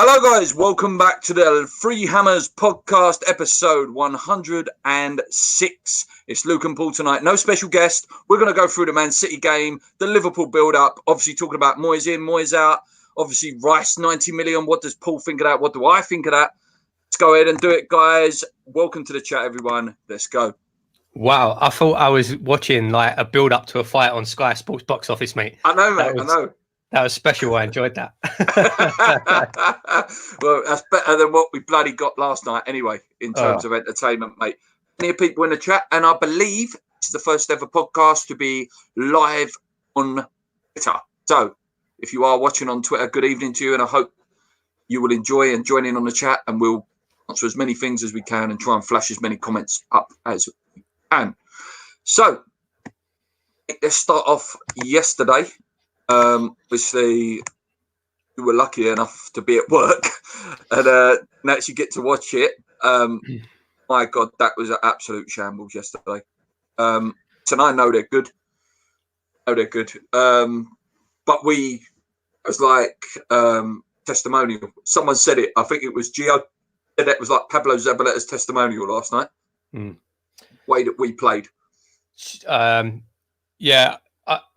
Hello guys, welcome back to the Three Hammers podcast episode 106. It's Luke and Paul tonight, no special guest. We're going to go through the Man City game, the Liverpool build-up, obviously talking about Moyes in, Moyes out, obviously Rice 90 million. What does Paul think of that? What do I think of that? Let's go ahead and do it, guys. Welcome to the chat, everyone. Let's go. Wow, I thought I was watching like a build-up to a fight on Sky Sports box office, mate. I know, mate, I know. That was special. I enjoyed that. Well, that's better than what we bloody got last night anyway, in terms of entertainment, mate. Plenty of people in the chat, and I believe this is the first ever podcast to be live on Twitter. So if you are watching on Twitter, good evening to you, and I hope you will enjoy and join in on the chat, and we'll answer as many things as we can and try and flash as many comments up as we can. So let's start off yesterday. Obviously, we were lucky enough to be at work and actually get to watch it. My God, that was an absolute shambles yesterday. And I know they're good. But it was like testimonial. Someone said it. I think it was Gio. It was like Pablo Zabaleta's testimonial last night. Way that we played. Yeah.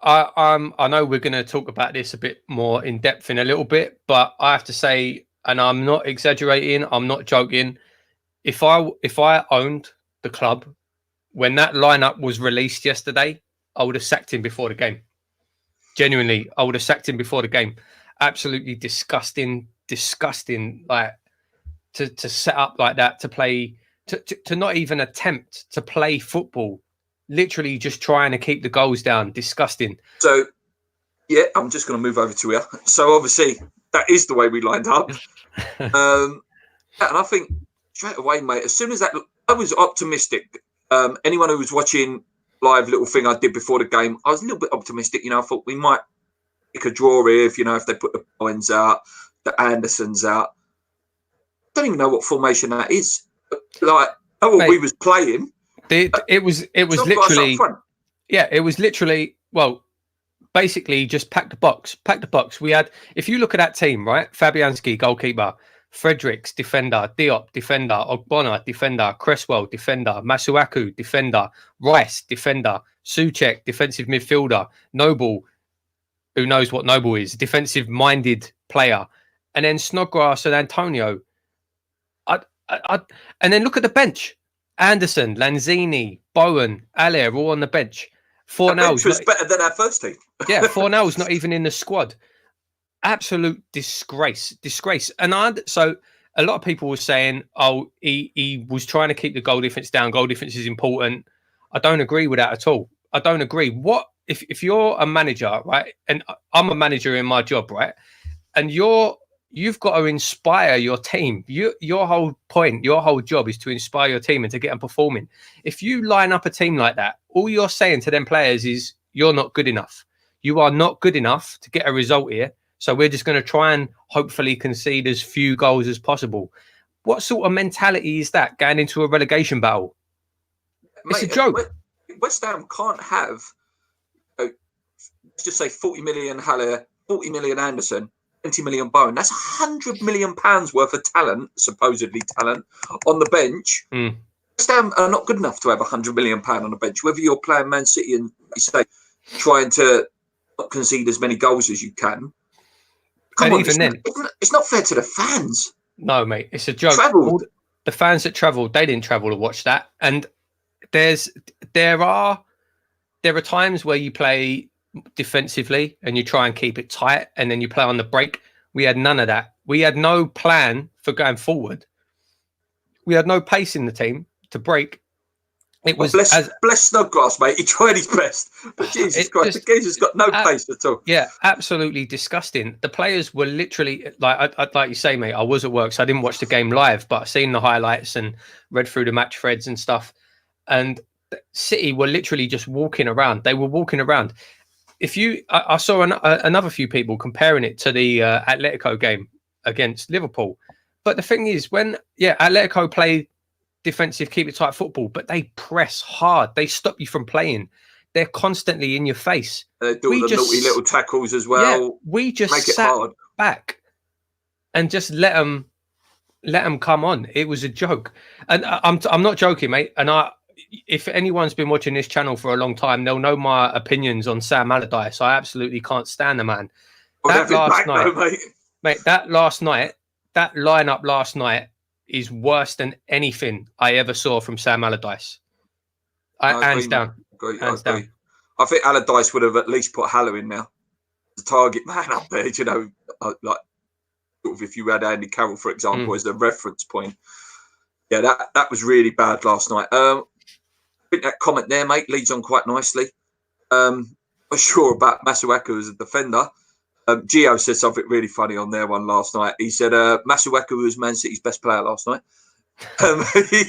I know we're going to talk about this a bit more in depth in a little bit, but I have to say, and I'm not exaggerating, I'm not joking. If I owned the club when that lineup was released yesterday, I would have sacked him before the game. Genuinely, I would have sacked him before the game. Absolutely disgusting. Like to set up like that, to play, to not even attempt to play football. Literally just trying to keep the goals down. Disgusting. So, yeah, I'm just going to move over to here. So, obviously, that is the way we lined up. And I think straight away, mate, as soon as that, I was optimistic. Anyone who was watching live little thing I did before the game, I was a little bit optimistic. You know, I thought we might pick a draw here if they put the Moyes out, the Andersons out. I don't even know what formation that is. Like, what we was playing. It was literally, yeah, it was literally, well, basically just pack the box. We had, if you look at that team, right? Fabianski, goalkeeper, Fredericks, defender, Diop, defender, Ogbonna, defender, Cresswell, defender, Masuaku, defender, Rice, defender, Souček, defensive midfielder, Noble, who knows what Noble is, defensive-minded player, and then Snodgrass and Antonio. And then look at the bench. Anderson, Lanzini, Bowen, Allaire, all on the bench. Fornell's was better than our first team. Yeah, Fornell's not even in the squad. Absolute disgrace. And so a lot of people were saying, oh, he was trying to keep the goal difference down. Goal difference is important. I don't agree with that at all. I don't agree. What if you're a manager, right? And I'm a manager in my job, right? And you've got to inspire your team. Your whole point, your whole job is to inspire your team and to get them performing. If you line up a team like that, all you're saying to them players is you're not good enough. You are not good enough to get a result here. So we're just going to try and hopefully concede as few goals as possible. What sort of mentality is that going into a relegation battle? Mate, it's a joke. West Ham can't have, let's just say 40 million Haller, 40 million Anderson, 20 million Bowen. That's £100 million worth of talent, supposedly talent, on the bench. West Ham are not good enough to have £100 million on the bench. Whether you're playing Man City and, you say, trying to not concede as many goals as you can. Come on, it's not fair to the fans. No, mate, it's a joke. The fans that travelled, they didn't travel to watch that. And there are times where you play defensively and you try and keep it tight and then you play on the break. We had none of that. We had no plan for going forward. We had no pace in the team to break. It was bless Snodgrass, mate. He tried his best, but Jesus Christ, the geezer's got no pace at all. Yeah, absolutely disgusting. The players were literally like you say, mate. I was at work, so I didn't watch the game live, but I seen the highlights and read through the match threads and stuff. And City were literally just walking around. They were walking around. I saw another few people comparing it to the Atletico game against Liverpool. But the thing is, Atletico play defensive, keep it tight football, but they press hard. They stop you from playing. They're constantly in your face. They do the naughty little tackles as well. Yeah, we just sat back. and just let them come on. It was a joke, and I'm not joking, mate. And if anyone's been watching this channel for a long time, they'll know my opinions on Sam Allardyce. I absolutely can't stand the man. That last night, mate, that lineup last night is worse than anything I ever saw from Sam Allardyce. Hands down. Hands down. I think Allardyce would have at least put Haller in now, the target man up there. You know, like if you had Andy Carroll, for example, as the reference point. Yeah, that was really bad last night. I think that comment there, mate, leads on quite nicely. I'm sure about Masuaku as a defender. Gio said something really funny on their one last night. He said Masuaku was Man City's best player last night. He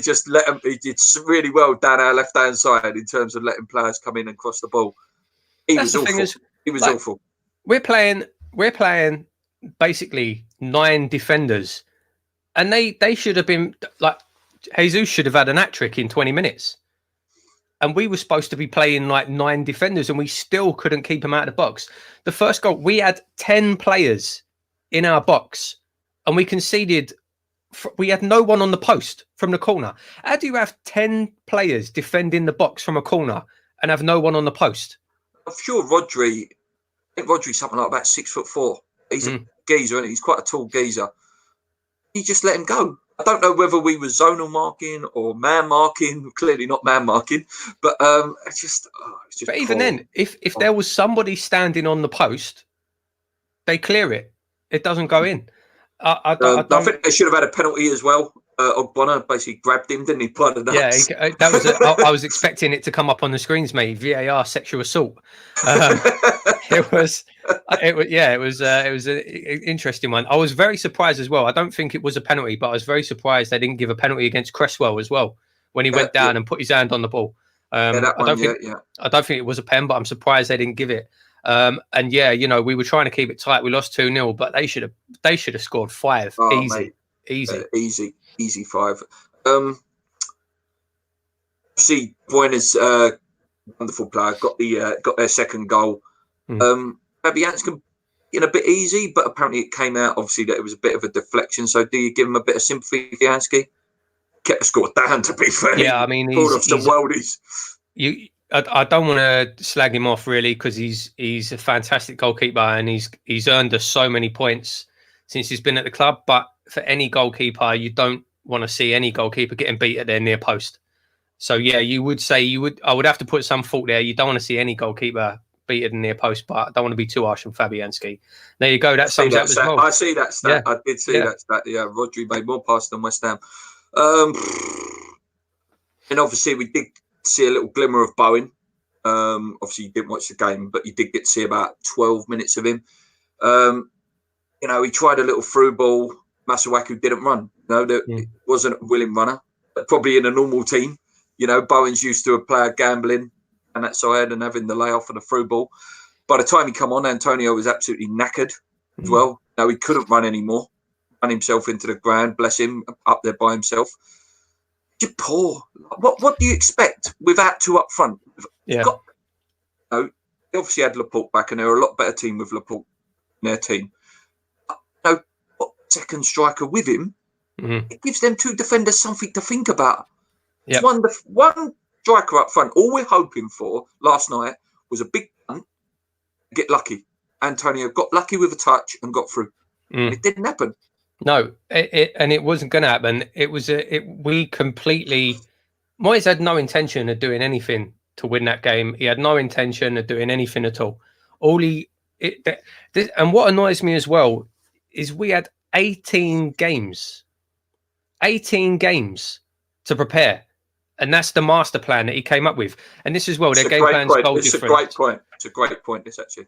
just let him. He did really well down our left-hand side in terms of letting players come in and cross the ball. He was awful. We're playing basically 9 defenders, and they should have been like Jesus should have had an hat-trick in 20 minutes. And we were supposed to be playing like 9 defenders, and we still couldn't keep them out of the box. The first goal, we had 10 players in our box, and we conceded. We had no one on the post from the corner. How do you have 10 players defending the box from a corner and have no one on the post? I'm sure Rodri. I think Rodri's something like about 6'4". He's a geezer, isn't he? He's quite a tall geezer. He just let him go. I don't know whether we were zonal marking or man marking. Clearly not man marking, but it's just. But even then, if there was somebody standing on the post, they clear it. It doesn't go in. I think they should have had a penalty as well. Ogbonna basically grabbed him, didn't he? Yeah, that was. I was expecting it to come up on the screens, mate. VAR sexual assault. It was an interesting one. I was very surprised as well. I don't think it was a penalty, but I was very surprised they didn't give a penalty against Cresswell as well when he went down and put his hand on the ball. I don't think it was a pen, but I'm surprised they didn't give it. And we were trying to keep it tight. We lost 2-0, but they should have scored 5. Easy 5. See, Boyner's wonderful player got their second goal. Fabianski in a bit easy, but apparently it came out obviously that it was a bit of a deflection. So do you give him a bit of sympathy, Fabianski? Kept the score down, to be fair. Yeah, I mean, I don't want to slag him off really, because he's a fantastic goalkeeper and he's earned us so many points since he's been at the club. But for any goalkeeper, you don't want to see any goalkeeper getting beat at their near post. So yeah, I would have to put some fault there. You don't want to see any goalkeeper beat at the near post, but I don't want to be too harsh on Fabianski. There you go. That sums up as well. I see that stat. Yeah. I did see that stat. Yeah, Rodri made more passes than West Ham. And obviously we did see a little glimmer of Bowen. Obviously you didn't watch the game, but you did get to see about 12 minutes of him. He tried a little through ball. Masuaku didn't run. It wasn't a willing runner. Probably in a normal team, Bowen's used to a player gambling and that side and having the layoff and the through ball. By the time he come on, Antonio was absolutely knackered as well. He couldn't run anymore. Run himself into the ground. Bless him, up there by himself. You're poor. What do you expect without 2 up front? Yeah. They obviously had Laporte back, and they're a lot better team with Laporte in their team. What second striker with him? It gives them 2 defenders something to think about. Yep. One striker up front. All we're hoping for last night was a big punt. Get lucky. Antonio got lucky with a touch and got through. It didn't happen. No, it wasn't going to happen. Moyes had no intention of doing anything to win that game. He had no intention of doing anything at all. And what annoys me as well is we had 18 games to prepare, and that's the master plan that he came up with. And this is their game plan's goal difference. It's a great point. It's a great point. This actually.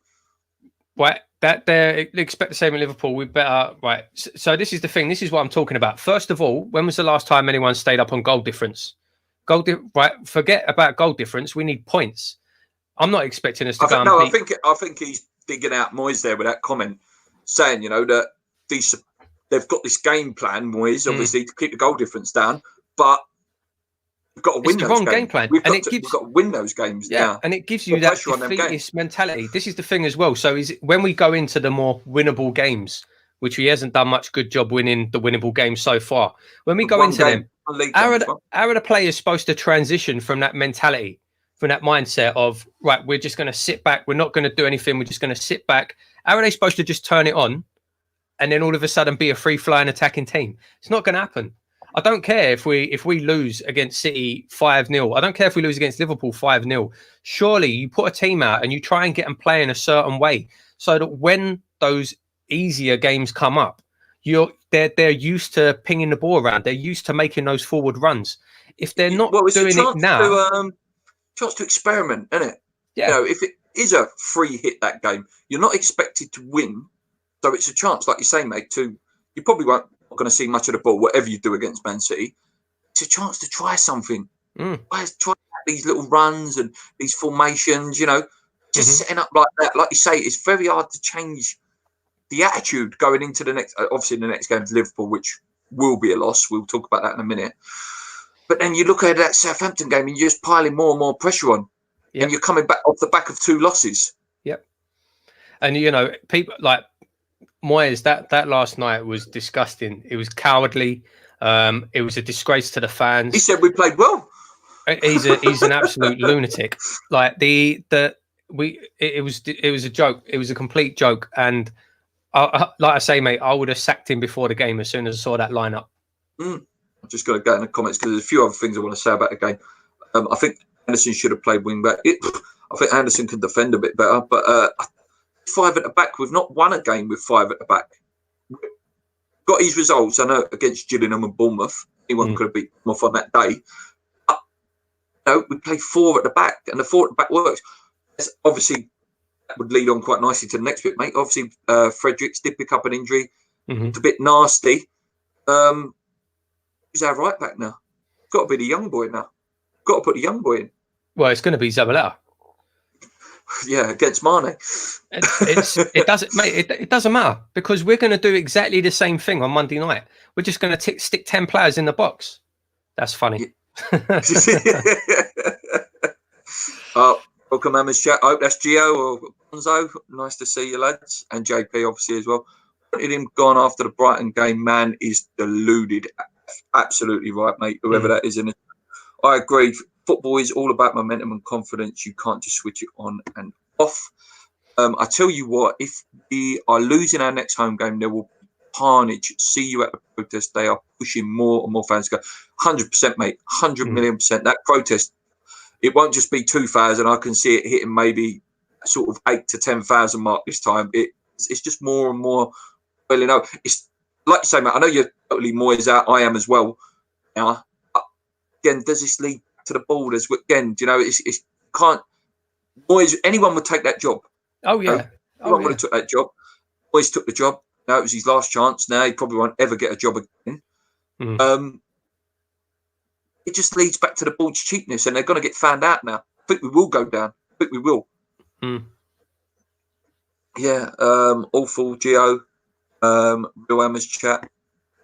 Right, that they expect the same in Liverpool. We better right. So this is the thing. This is what I'm talking about. First of all, when was the last time anyone stayed up on goal difference? Right, forget about goal difference. We need points. I'm not expecting us to go. I think he's digging out Moyes there with that comment, saying that they've got this game plan, Moyes, obviously to keep the goal difference down, but we've got to win those games. Game plan. We've got to win those games. Yeah, and it gives you that defeatist mentality. This is the thing as well. So when we go into the more winnable games, which he hasn't done much good job winning the winnable game so far. When we go into them, how are the players supposed to transition from that mentality, from that mindset of, right, we're just going to sit back, we're not going to do anything, we're just going to sit back? How are they supposed to just turn it on and then all of a sudden be a free-flying attacking team? It's not going to happen. I don't care if we lose against City 5-0. I don't care if we lose against Liverpool 5-0. Surely you put a team out and you try and get them playing a certain way so that when those easier games come up, they're used to pinging the ball around. They're used to making those forward runs. If they're not doing it now, chance to experiment, isn't it? Yeah. You know, if it is a free hit that game, you're not expected to win, so it's a chance, like you say, mate. You probably not going to see much of the ball, whatever you do against Man City. It's a chance to try something. Try these little runs and these formations. You know, just setting up like that. Like you say, it's very hard to change the attitude going into the next. Obviously, the next game is Liverpool, which will be a loss. We'll talk about that in a minute. But then you look at that Southampton game and you're just piling more and more pressure on, and you're coming back off the back of 2 losses. Yep. And you know, people like Moyes, that last night was disgusting. It was cowardly. It was a disgrace to the fans. He said we played well. He's an absolute lunatic. Like it was a joke. It was a complete joke. And like I say, mate, I would have sacked him before the game as soon as I saw that lineup. I'm just going to go in the comments because there's a few other things I want to say about the game. I think Anderson should have played wing back. I think Anderson can defend a bit better, but 5 at the back. We've not won a game with 5 at the back. Got his results. I know against Gillingham and Bournemouth, anyone could have beat Bournemouth on that day. No, we play 4 at the back, and the 4 at the back works. Obviously, that would lead on quite nicely to the next bit, mate. Obviously, Fredericks did pick up an injury. It's a bit nasty. Who's our right back now? Got to be the young boy now. Got to put the young boy in. Well, it's going to be Zabaleta. Yeah, against Mane. It doesn't, mate. It doesn't matter because we're going to do exactly the same thing on Monday night. We're just going to stick 10 players in the box. That's funny. Welcome, Emma's chat. I hope that's Gio or Gonzo. Nice to see you, lads, and JP obviously as well. Him gone after the Brighton game, man, is deluded. Absolutely right, mate. Whoever that is in it, I agree. Football is all about momentum and confidence. You can't just switch it on and off. I tell you what, if we are losing our next home game, there will be carnage. See you at the protest. They are pushing more and more fans to go. 100%, mate. 100 million%. That protest, it won't just be 2,000. I can see it hitting maybe sort of 8 to 10,000 mark this time. It's just more and more. Well, you know, it's like you say, mate. I know you're totally Moyes out. I am as well. Now, again, does this lead to the borders? Again, you know, it's can't. Moyes, anyone would take that job. Oh yeah, anyone would have took that job. Moyes took the job. Now it was his last chance. Now he probably won't ever get a job again. It just leads back to the board's cheapness, and they're going to get found out now. I think we will go down. I think we will. Yeah, awful Gio, Real Emma's chat,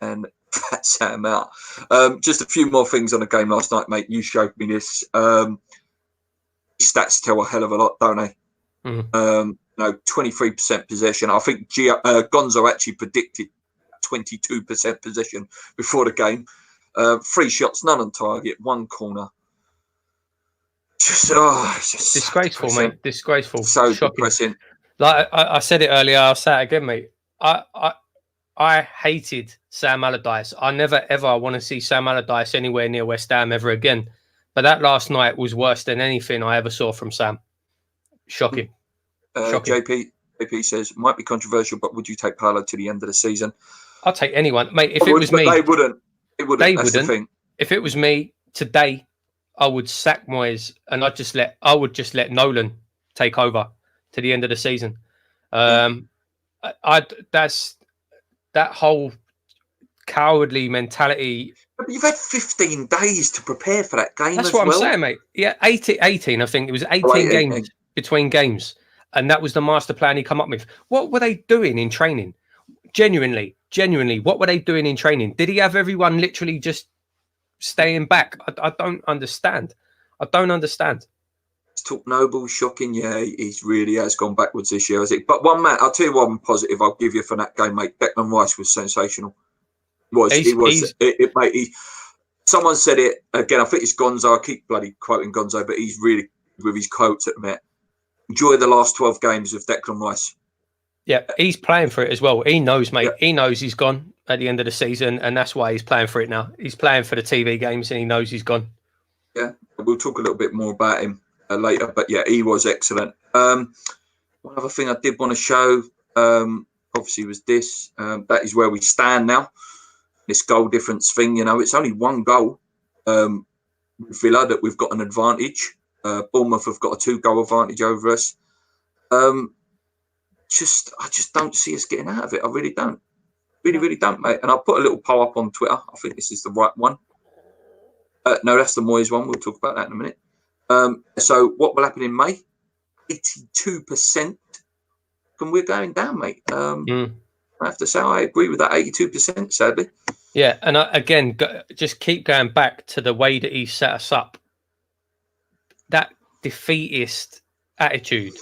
and Fat Sam out. Just a few more things on the game last night, mate. You showed me this. Stats tell a hell of a lot, don't they? 23% possession. I think Gonzo actually predicted 22% possession before the game. 3 shots, none on target, 1 corner. Just disgraceful, mate. Disgraceful. So shocking. Depressing. Like I said it earlier, I'll say it again, mate. I hated Sam Allardyce. I never ever want to see Sam Allardyce anywhere near West Ham ever again. But that last night was worse than anything I ever saw from Sam. Shocking. Shocking. JP says, might be controversial, but would you take Paolo to the end of the season? I'll take anyone, mate. If it was me, they wouldn't. They wouldn't. That's the thing. If it was me today, I would sack Moyes and I would just let Nolan take over to the end of the season. That's that whole cowardly mentality. But you've had 15 days to prepare for that game. That's what I'm saying, mate. Yeah, 18. I think it was 18 games between games, and that was the master plan he come up with. What were they doing in training? Genuinely, what were they doing in training? Did he have everyone literally just staying back? I don't understand. Talk Noble, shocking. Yeah, he's really has gone backwards this year, has it? But one man, I'll tell you one positive I'll give you for that game, mate. Declan Rice was sensational. Mate. Someone said it again. I think it's Gonzo. I keep bloody quoting Gonzo, but he's really with his quotes at the minute. Enjoy the last 12 games of Declan Rice. Yeah, he's playing for it as well. He knows, mate. Yeah. He knows he's gone at the end of the season, and that's why he's playing for it now. He's playing for the TV games, and he knows he's gone. Yeah, we'll talk a little bit more about him later, but yeah, he was excellent. One other thing I did want to show, obviously, was this. That is where we stand now. This goal difference thing, it's only one goal. Villa that we've got an advantage. Bournemouth have got a 2-goal advantage over us. I just don't see us getting out of it. I really don't. Really don't, mate. And I'll put a little poll up on Twitter. I think this is the right one. No, that's the Moyes one. We'll talk about that in a minute. So what will happen in May? 82%. And we're going down, mate. I have to say I agree with that 82%, sadly. Yeah, and again, just keep going back to the way that he set us up. That defeatist attitude.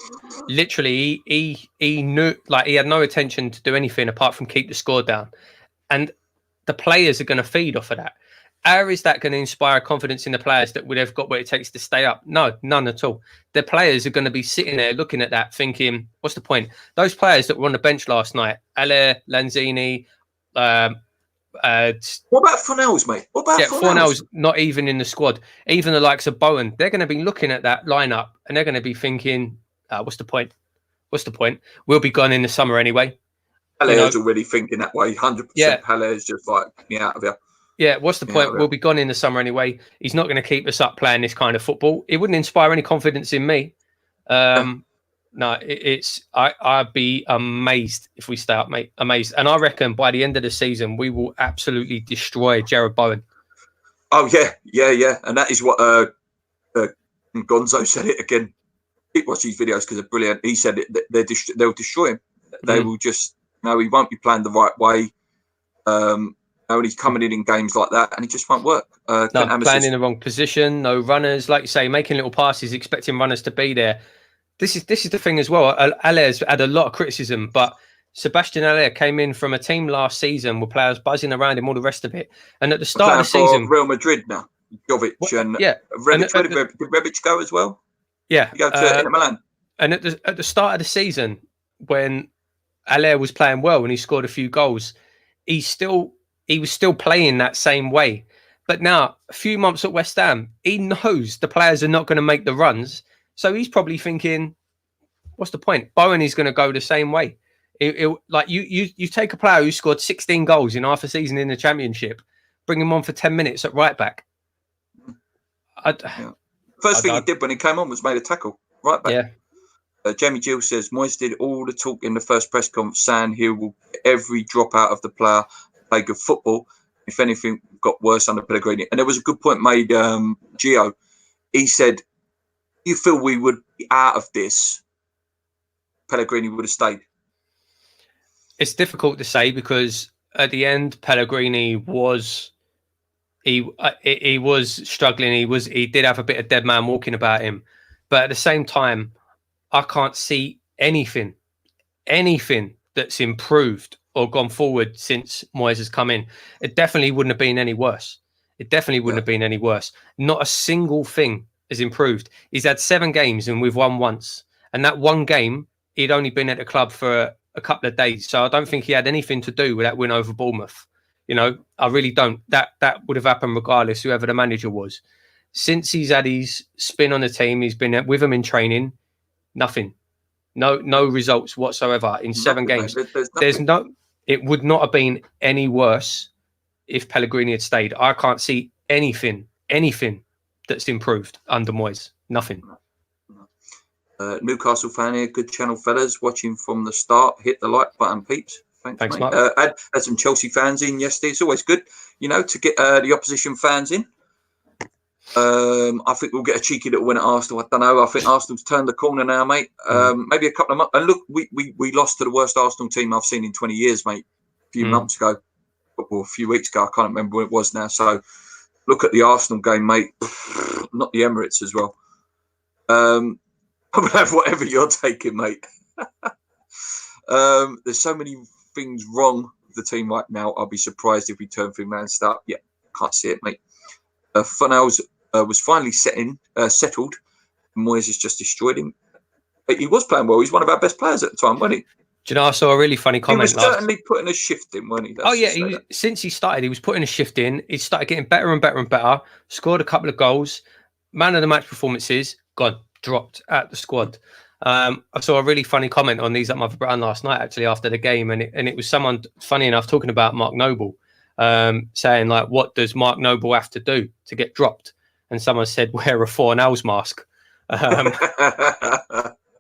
Literally, he knew, like, he had no intention to do anything apart from keep the score down. And the players are going to feed off of that. How is that going to inspire confidence in the players that would have got what it takes to stay up? No, none at all. The players are going to be sitting there looking at that thinking, what's the point? Those players that were on the bench last night, Aller, Lanzini, what about Fornells, mate? What about Fornells? Not even in the squad. Even the likes of Bowen, they're going to be looking at that lineup and they're going to be thinking, what's the point? What's the point? We'll be gone in the summer anyway. Haller's already thinking that way. 100%. Yeah. Haller's just like, get me out of here. Yeah, what's the point? We'll be gone in the summer anyway. He's not going to keep us up playing this kind of football. It wouldn't inspire any confidence in me. No, I'd be amazed if we stay up, mate. Amazed. And I reckon by the end of the season, we will absolutely destroy Jared Bowen. Oh, yeah. And that is what Gonzo said it again. Keep watching these videos because they're brilliant. He said they'll destroy him. They will just, he won't be playing the right way. And he's coming in games like that, and it just won't work. Playing in the wrong position, no runners, like you say, making little passes, expecting runners to be there. This is the thing as well. Aller's had a lot of criticism, but Sebastian Aller came in from a team last season with players buzzing around him, all the rest of it. And at the start of the season, Real Madrid now, Jovic and Rebic. Did Rebic go as well? Yeah, he go to Inter Milan. And at the start of the season, when Aller was playing well and he scored a few goals, he was still playing that same way. But now, a few months at West Ham, he knows the players are not going to make the runs. So he's probably thinking, what's the point? Bowen is going to go the same way. Like you take a player who scored 16 goals in half a season in the Championship, bring him on for 10 minutes at right back. First thing he did when he came on was made a tackle, right back. Yeah. Jamie Gill says, Moyes did all the talk in the first press conference saying he will get every drop out of the player, play good football. If anything, got worse under Pellegrini. And there was a good point made, Gio. He said, you feel we would be out of this, Pellegrini would have stayed? It's difficult to say because at the end, Pellegrini was he was struggling. He did have a bit of dead man walking about him. But at the same time, I can't see anything that's improved or gone forward since Moyes has come in. It definitely wouldn't have been any worse. Not a single thing has improved. He's had 7 games and we've won once. And that one game, he'd only been at the club for a couple of days. So I don't think he had anything to do with that win over Bournemouth. I really don't. That would have happened regardless, whoever the manager was. Since he's had his spin on the team, he's been with them in training, nothing. No results whatsoever in 7 games. It would not have been any worse if Pellegrini had stayed. I can't see anything that's improved under Moyes. Nothing. Newcastle fan here, good channel, fellas. Watching from the start. Hit the like button, peeps. Thanks mate. Mark. Had some Chelsea fans in yesterday. It's always good, to get the opposition fans in. I think we'll get a cheeky little win at Arsenal. I don't know. I think Arsenal's turned the corner now, mate. Maybe a couple of months. And look, we lost to the worst Arsenal team I've seen in 20 years, mate. A few months ago, or a few weeks ago. I can't remember when it was now. So look at the Arsenal game, mate. Not the Emirates as well. I'm gonna have whatever you're taking, mate. There's so many things wrong with the team right now. I'll be surprised if we turn through Man start. Yeah, can't see it, mate. Funnels was finally settled. Moyes has just destroyed him. But he was playing well. He's one of our best players at the time, wasn't he? Do you know, I saw a really funny comment. He was certainly putting a shift in, wasn't he? Oh yeah, since he started, he was putting a shift in. He started getting better and better and better. Scored a couple of goals. Man of the match performances. Gone, dropped at the squad. I saw a really funny comment on These Up My Brown last night, actually, after the game, and it was someone, funny enough, talking about Mark Noble, saying like, what does Mark Noble have to do to get dropped? And someone said, wear a 4 nails mask.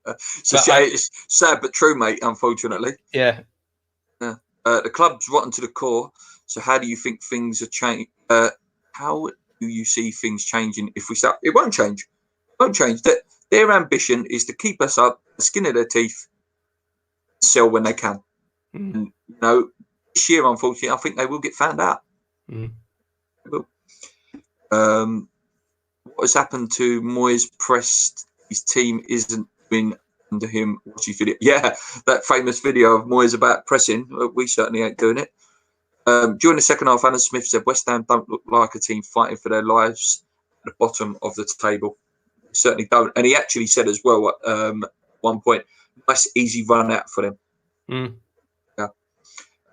It's sad but true, mate, unfortunately. Yeah. The club's rotten to the core. So how do you think things are changing? How do you see things changing if we start? It won't change. It won't change. Their ambition is to keep us up, the skin of their teeth, sell when they can. And, this year, unfortunately, I think they will get found out. They will. What has happened to Moyes pressed? His team isn't been under him. Watch his video. Yeah, that famous video of Moyes about pressing. We certainly ain't doing it. During the second half, Alan Smith said West Ham don't look like a team fighting for their lives at the bottom of the table. They certainly don't. And he actually said as well at one point, nice easy run out for them. Yeah.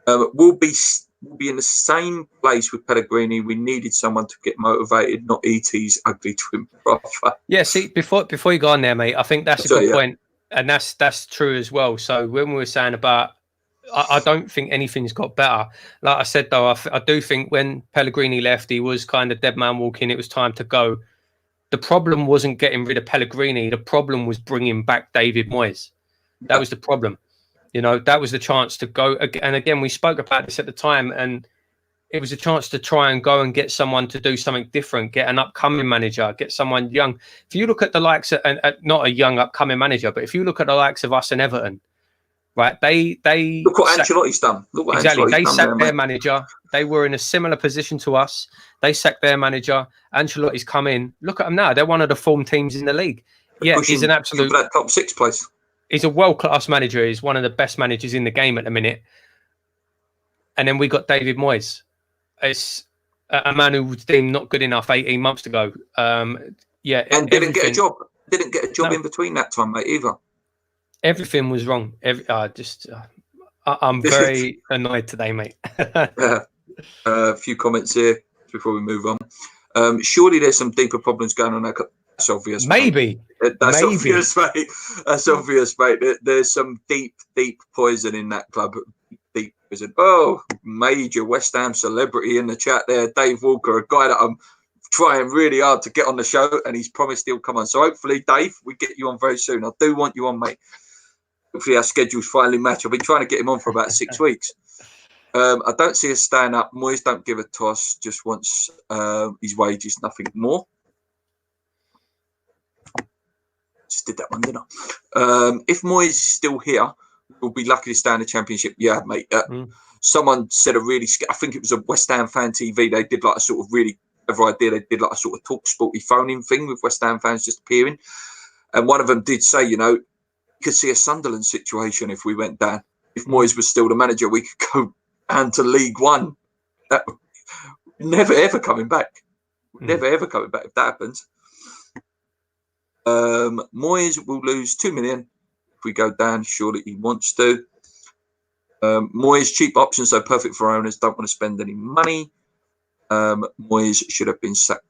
We'll be in the same place with Pellegrini. We needed someone to get motivated, not ET's ugly twin brother. Yeah, see, before you go on there, mate, I think that's a good point. And that's true as well. So when we were saying about, I don't think anything's got better. Like I said, though, I do think when Pellegrini left, he was kind of dead man walking. It was time to go. The problem wasn't getting rid of Pellegrini. The problem was bringing back David Moyes. That was the problem. That was the chance to go. And again, we spoke about this at the time, and it was a chance to try and go and get someone to do something different, get an upcoming manager, get someone young. If you look at the likes of, not a young upcoming manager, but if you look at the likes of us and Everton, right? They look what Ancelotti's done. Exactly. They sacked their manager. They were in a similar position to us. They sacked their manager. Ancelotti's come in. Look at them now. They're one of the form teams in the league. Yeah, he's an absolute for that top 6 place. He's a world-class manager. He's one of the best managers in the game at the minute. And then we got David Moyes. It's a man who was deemed not good enough 18 months ago. And didn't get a job. Didn't get a job in between that time, mate, either. Everything was wrong. I'm very annoyed today, mate. A few comments here before we move on. Surely there's some deeper problems going on. That's obvious. Maybe. That's obvious, mate. That's obvious, mate. There's some deep poison in that club. Deep poison. Oh, major West Ham celebrity in the chat there. Dave Walker, a guy that I'm trying really hard to get on the show, and he's promised he'll come on. So hopefully, Dave, we get you on very soon. I do want you on, mate. Hopefully our schedules finally match. I've been trying to get him on for about 6 weeks. I don't see us staying up. Moyes don't give a toss, just wants his wages, nothing more. Just did that one, didn't I? If Moyes is still here, we'll be lucky to stay in the Championship. Yeah, mate. Someone said I think it was a West Ham fan TV. They did like a sort of really clever idea. They did like a sort of talk sporty phone-in thing with West Ham fans just appearing. And one of them did say, you could see a Sunderland situation if we went down. If Moyes was still the manager, we could go down to League One. That never ever coming back. Never ever coming back if that happens. Moyes will lose 2 million if we go down. Surely he wants to. Moyes cheap options, so perfect for owners. Don't want to spend any money. Moyes should have been sacked.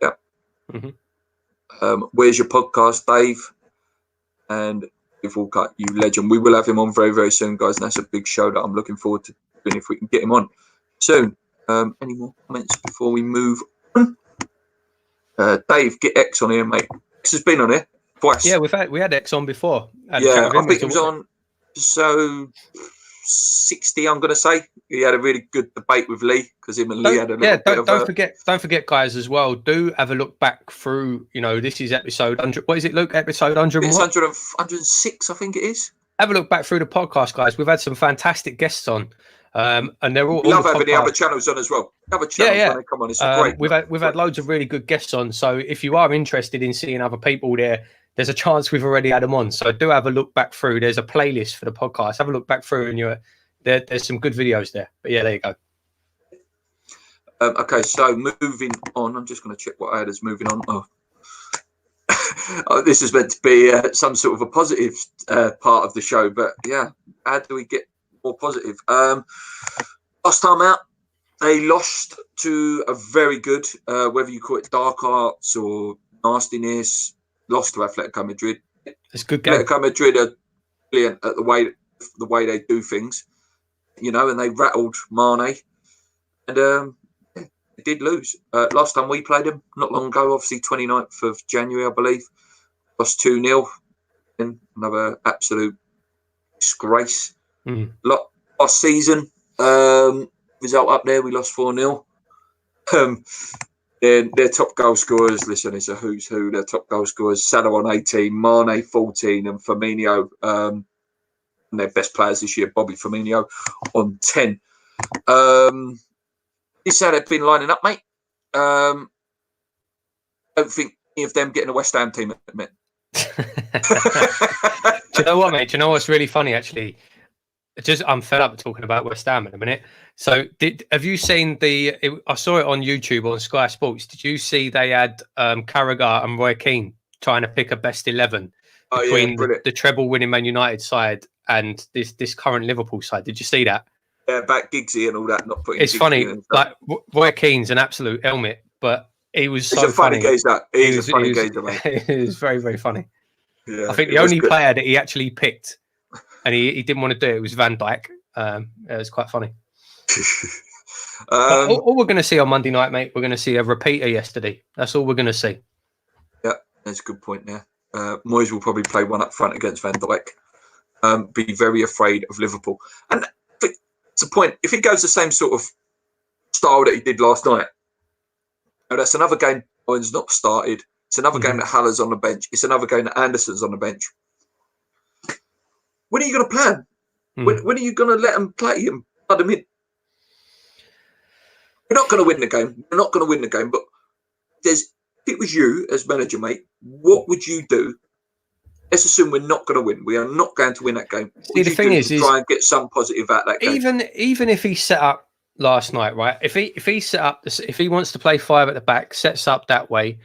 Yeah. Where's your podcast, Dave? And if we'll cut you legend, we will have him on very, very soon, guys. And that's a big show that I'm looking forward to doing if we can get him on soon. Any more comments before we move on? Dave, get X on here, mate. X has been on here twice. Yeah, we had X on before. I think it was on episode 60. I'm going to say he had a really good debate with Lee because him and Lee had a little bit don't forget, guys, as well. Do have a look back through. This is episode 100. What is it, Luke? Episode 100. It's 106, I think it is. Have a look back through the podcast, guys. We've had some fantastic guests on. And they're all. We love having the other channels on as well. Other channels when they come on, it's great. We've had loads of really good guests on. So if you are interested in seeing other people there, there's a chance we've already had them on. So do have a look back through. There's a playlist for the podcast. Have a look back through, and there's some good videos there. But yeah, there you go. Okay, so moving on. I'm just going to check what I had as moving on. Oh, this is meant to be some sort of a positive part of the show, but yeah, how do we get more positive? Last time out, they lost to a very good, whether you call it dark arts or nastiness, lost to Atletico Madrid. It's a good game. Atletico Madrid are brilliant at the way they do things, and they rattled Mane, and they did lose. Last time we played them, not long ago, obviously 29th of January, I believe, lost 2-0. And another absolute disgrace. Last season, result up there, we lost 4-0. Their top goal scorers, listen, it's a who's who. Their top goal scorers, Salah on 18, Mane 14, and Firmino, and their best players this year, Bobby Firmino, on 10. This is how they've been lining up, mate. I don't think any of them getting a West Ham team at the minute. Do you know what, mate? Do you know what's really funny, actually? I'm fed up talking about West Ham in a minute. So, have you seen I saw it on YouTube on Sky Sports. Did you see they had Carragher and Roy Keane trying to pick a best 11 between the treble-winning Man United side and this current Liverpool side? Did you see that? Yeah, back Giggsy and all that. Not putting. It's funny. Like Roy Keane's an absolute helmet, but he was so funny. He's a funny geezer, mate. It was very, very funny. Yeah, I think the only player that he actually picked, and he didn't want to do it, was Van Dijk. It was quite funny. All we're going to see on Monday night, mate, we're going to see a repeater yesterday. That's all we're going to see. Yeah, that's a good point there. Moyes will probably play one up front against Van Dijk. Be very afraid of Liverpool. And it's a point. If he goes the same sort of style that he did last night, that's another game Owen's not started. It's another game that Haller's on the bench. It's another game that Anderson's on the bench. When are you going to plan? When are you going to let them play and plug them in? We're not going to win the game. We're not going to win the game. But if it was you as manager, mate, what would you do? Let's assume we're not going to win. We are not going to win that game. See, the thing is, try and get some positive out of that game. Even if he set up last night, right? If he set up, if he wants to play 5 at the back, sets up that way,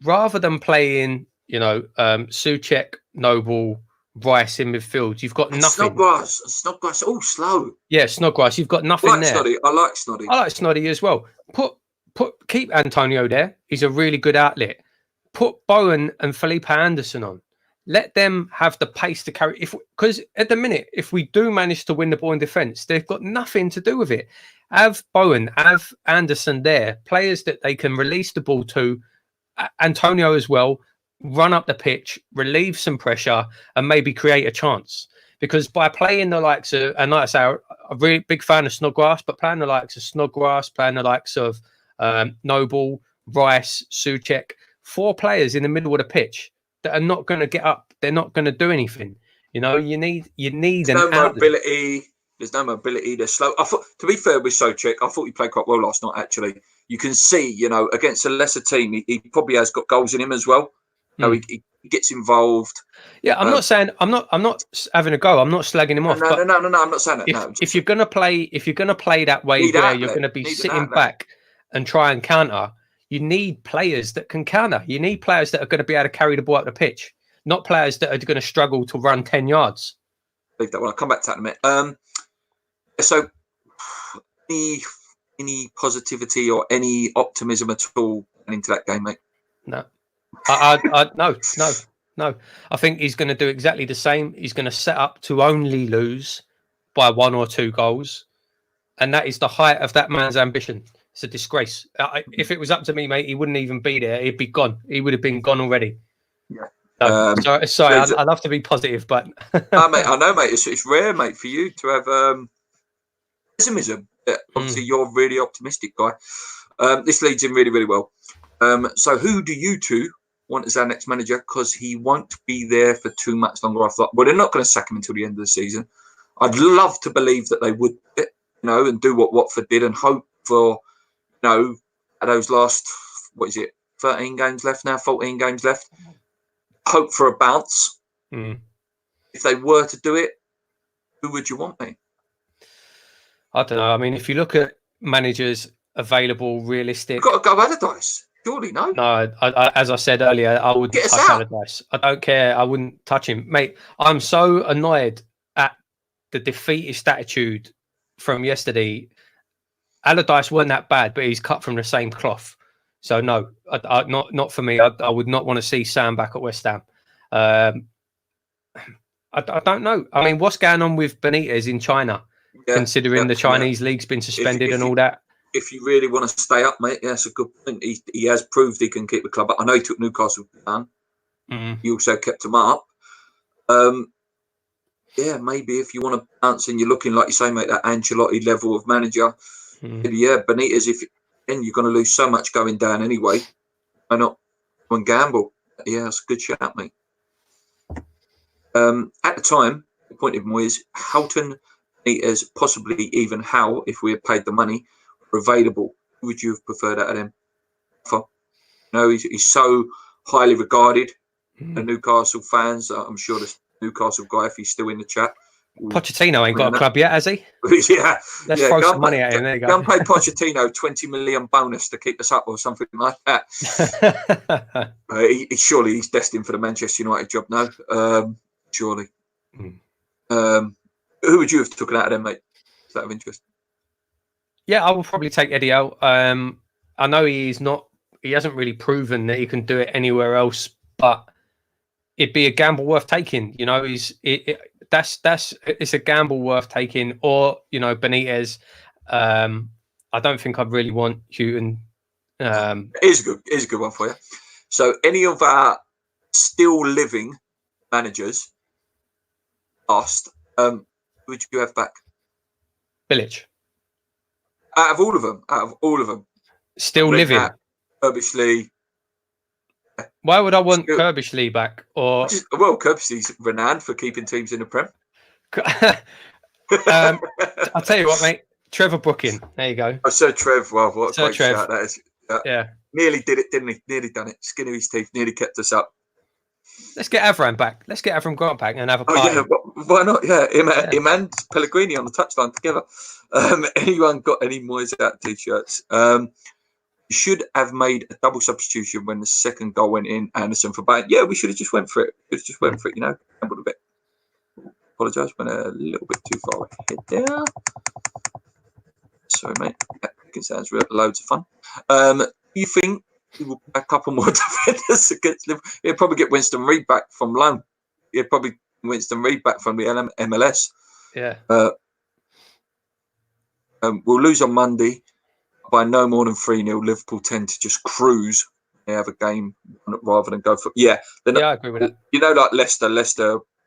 rather than playing, Souček, Noble, Rice in midfield, you've got nothing. Snodgrass, all slow. Yeah, Snodgrass, you've got nothing there. I like Snoddy. I like Snoddy as well. Keep Antonio there. He's a really good outlet. Put Bowen and Felipe Anderson on. Let them have the pace to carry. Because at the minute, if we do manage to win the ball in defence, they've got nothing to do with it. Have Bowen, have Anderson there, players that they can release the ball to. Antonio as well, run up the pitch, relieve some pressure, and maybe create a chance. Because by playing the likes of, and like I say, I'm a really big fan of Snodgrass, but playing the likes of Snodgrass, playing the likes of Noble, Rice, Souček, 4 players in the middle of the pitch that are not going to get up. They're not going to do anything. You need There's no mobility. There's no mobility. They're slow. To be fair with Souček, I thought he played quite well last night, actually. You can see, against a lesser team, he probably has got goals in him as well. He gets involved. Yeah, I'm not saying I'm not having a go. I'm not slagging him off. No, I'm not saying that. If you're gonna play that way, where you're gonna be sitting back and try and counter, you need players that can counter. You need players that are going to be able to carry the ball up the pitch, not players that are going to struggle to run 10 yards. Leave that one. I'll come back to that in a minute. So, any positivity or any optimism at all into that game, mate? No. No. I think he's going to do exactly the same. He's going to set up to only lose by 1 or 2 goals. And that is the height of that man's ambition. It's a disgrace. If it was up to me, mate, he wouldn't even be there. He'd be gone. He would have been gone already. Yeah. Sorry. I love to be positive, but mate, I know, mate. It's rare, mate, for you to have pessimism. Obviously, you're a really optimistic guy. This leads in really, really well. So, who do you two want as our next manager? Because he won't be there for too much longer. I thought, well, they're not going to sack him until the end of the season. I'd love to believe that they would, and do what Watford did and hope for. Those last, 13 games left now, 14 games left. hope for a bounce. Mm. If they were to do it, who would you want, mate? I don't know. I mean, if you look at managers available, realistic. You've got to go Allardyce. Surely, no? No, as I said earlier, I wouldn't touch Allardyce. I don't care. I wouldn't touch him. Mate, I'm so annoyed at the defeatist attitude from yesterday. Allardyce wasn't that bad, but he's cut from the same cloth. So no, not for me. I would not want to see Sam back at West Ham. I don't know. I mean, what's going on with Benitez in China? Considering the Chinese league's been suspended and all that. If you really want to stay up, mate, that's a good point. He has proved he can keep the club up. I know he took Newcastle down. Mm-hmm. He also kept them up. Yeah, maybe if you want to bounce and you're looking, like you say, mate, that Ancelotti level of manager. Maybe, yeah, Benitez, then you're going to lose so much going down anyway. Why not go and gamble? Yeah, that's a good shout, mate. At the time, the point of Moyes, Houghton, Benitez, possibly even Howe, if we had paid the money, were available. Who would you have preferred out of them? No, he's so highly regarded. The Newcastle fans, I'm sure the Newcastle guy, if he's still in the chat. Pochettino ain't got a club yet, has he? Yeah. Let's throw some money at him. There you go. Go and pay Pochettino 20 million bonus to keep us up or something like that. Surely he's destined for the Manchester United job now. Surely. Who would you have taken out of them, mate? Is that of interest? Yeah, I will probably take Eddie Howe. I know he hasn't really proven that he can do it anywhere else, but it'd be a gamble worth taking. You know, it's a gamble worth taking. Or, you know, Benitez. I don't think I'd really want Houghton. It is a good one for you. So, any of our still living managers lost, who would you have back? Bilic. Out of all of them. Still living. Kirbishley. Why would I want Kirbishley back? Well, Kirbishley's renowned for keeping teams in the Prem. I'll tell you what, mate. Trevor Brooking. There you go. Oh, Sir Trev. Well, what a great shout that is. Yeah. Nearly did it, didn't he? Nearly done it. Skin of his teeth. Nearly kept us up. Let's get Avram back. Let's get Avram Grant back and have a party. Yeah, why not? Yeah, him and Pellegrini on the touchline together. Anyone got any Moyes out t-shirts? Should have made a double substitution when the second goal went in. Anderson for Bayern. Yeah, we should have just went for it. You know, gambled a bit. Apologise, went a little bit too far ahead there. Sorry, mate. That sounds loads of fun. You think he will a couple more defenders against Liverpool? He'll probably get Winston Reid back from loan. He'll probably Winston Reid back from the MLS. Yeah. We'll lose on Monday by no more than 3-0. Liverpool tend to just cruise. They have a game rather than go for... Yeah. I agree with that. You know, like Leicester,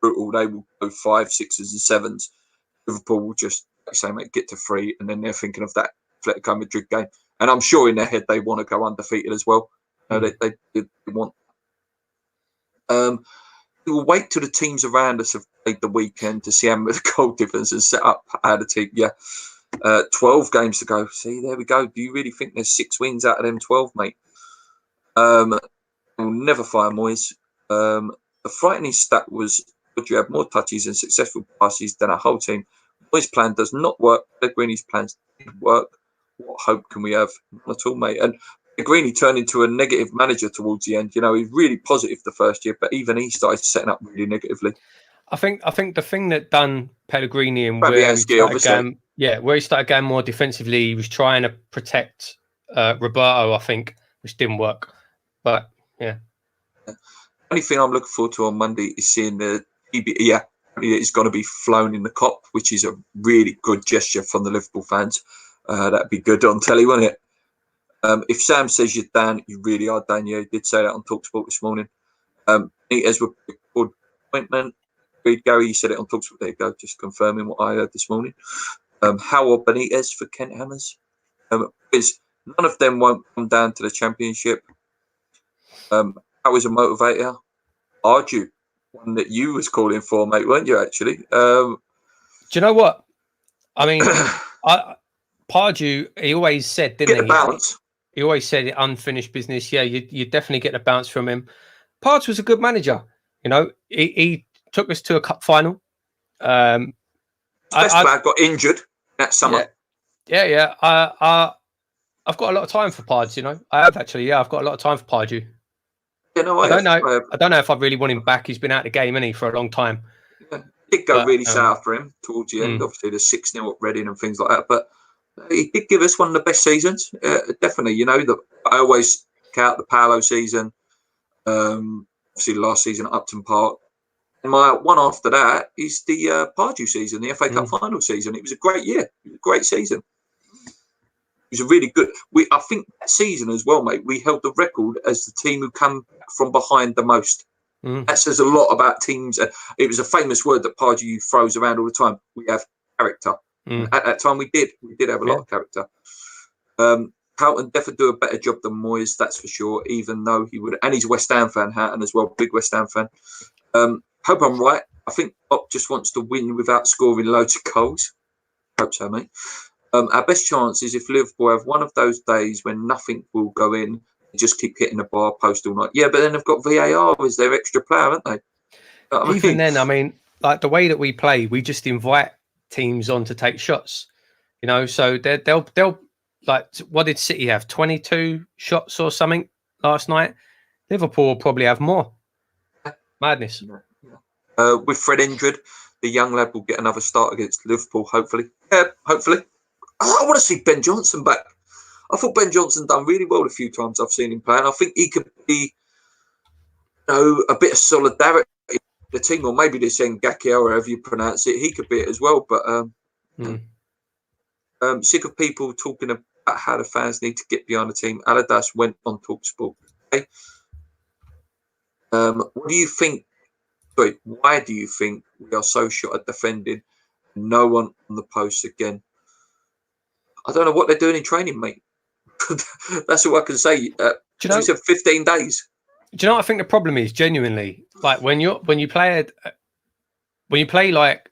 brutal. They will go 5, 6s and 7s. Liverpool will just, like I say, mate, get to 3, and then they're thinking of that Atletico Madrid game. And I'm sure in their head they want to go undefeated as well. They want... We will wait till the teams around us have played the weekend to see how much goal difference and set up how the team... Yeah. 12 games to go. See, there we go. Do you really think there's 6 wins out of them 12, mate? We'll never fire Moyes. The frightening stat was, would you have more touches and successful passes than our whole team? Moyes' plan does not work. Pellegrini's plans did work. What hope can we have? Not at all, mate. And Pellegrini turned into a negative manager towards the end. You know, he's really positive the first year, but even he started setting up really negatively. I think the thing that done Pellegrini and where he started going more defensively, he was trying to protect Roberto, I think, which didn't work. But yeah. The only thing I'm looking forward to on Monday is seeing the it's going to be flown in the Kop, which is a really good gesture from the Liverpool fans. That'd be good on telly, wouldn't it? If Sam says you're Dan, you really are Dan. Yeah, he did say that on TalkSport this morning. As with good appointment. Gary, you said it on TalkSport. There you go, just confirming what I heard this morning. Howe or Benitez for Kent Hammers? Because none of them won't come down to the Championship. How is a motivator? Arju, one that you was calling for, mate, weren't you, actually? Do you know what? I mean, Pardew, he always said, didn't he? He always said unfinished business. Yeah, you definitely get a bounce from him. Pardew was a good manager. You know, he took us to a cup final. Best player got injured that summer. Yeah. I've got a lot of time for Pards. You know, I have actually. Yeah, I've got a lot of time for Pardew. Yeah, no, I don't know if I really want him back. He's been out of the game, hasn't he, for a long time. Yeah, it did go really sour for him towards the end. Obviously, the 6-0 at Reading and things like that. But he did give us one of the best seasons. Definitely, you know, I always count the Paolo season. Obviously, the last season at Upton Park. And my one after that is the Pardew season, the FA Cup final season. It was a great year. It was a great season. It was a really good. I think that season as well, mate, we held the record as the team who come from behind the most. That says a lot about teams. It was a famous word that Pardew throws around all the time. We have character. At that time, we did have a lot of character. Houghton definitely do a better job than Moyes, that's for sure. Even though he would, and he's a West Ham fan, Houghton as well, big West Ham fan. Hope I'm right. I think Klopp just wants to win without scoring loads of goals. Hope so, mate. Our best chance is if Liverpool have one of those days when nothing will go in, they just keep hitting the bar post all night. Yeah, but then they've got VAR as their extra player, haven't they? You know what Even then, I mean, like the way that we play, we just invite teams on to take shots. You know, so they'll like, what did City have? 22 shots or something last night. Liverpool will probably have more. Madness. With Fred injured, the young lad will get another start against Liverpool, hopefully. Yeah, hopefully. I want to see Ben Johnson back. I thought Ben Johnson done really well a few times I've seen him play, and I think he could be, you know, a bit of solidarity in the team, or maybe they're saying Ngaki or however you pronounce it. He could be it as well, but sick of people talking about how the fans need to get behind the team. Aladas went on TalkSport. Okay? What do you think? Sorry, why do you think we are so short at defending? No one on the post again. I don't know what they're doing in training, mate. That's all I can say. Do you know, you said 15 days. Do you know what I think the problem is? Genuinely, like when you play like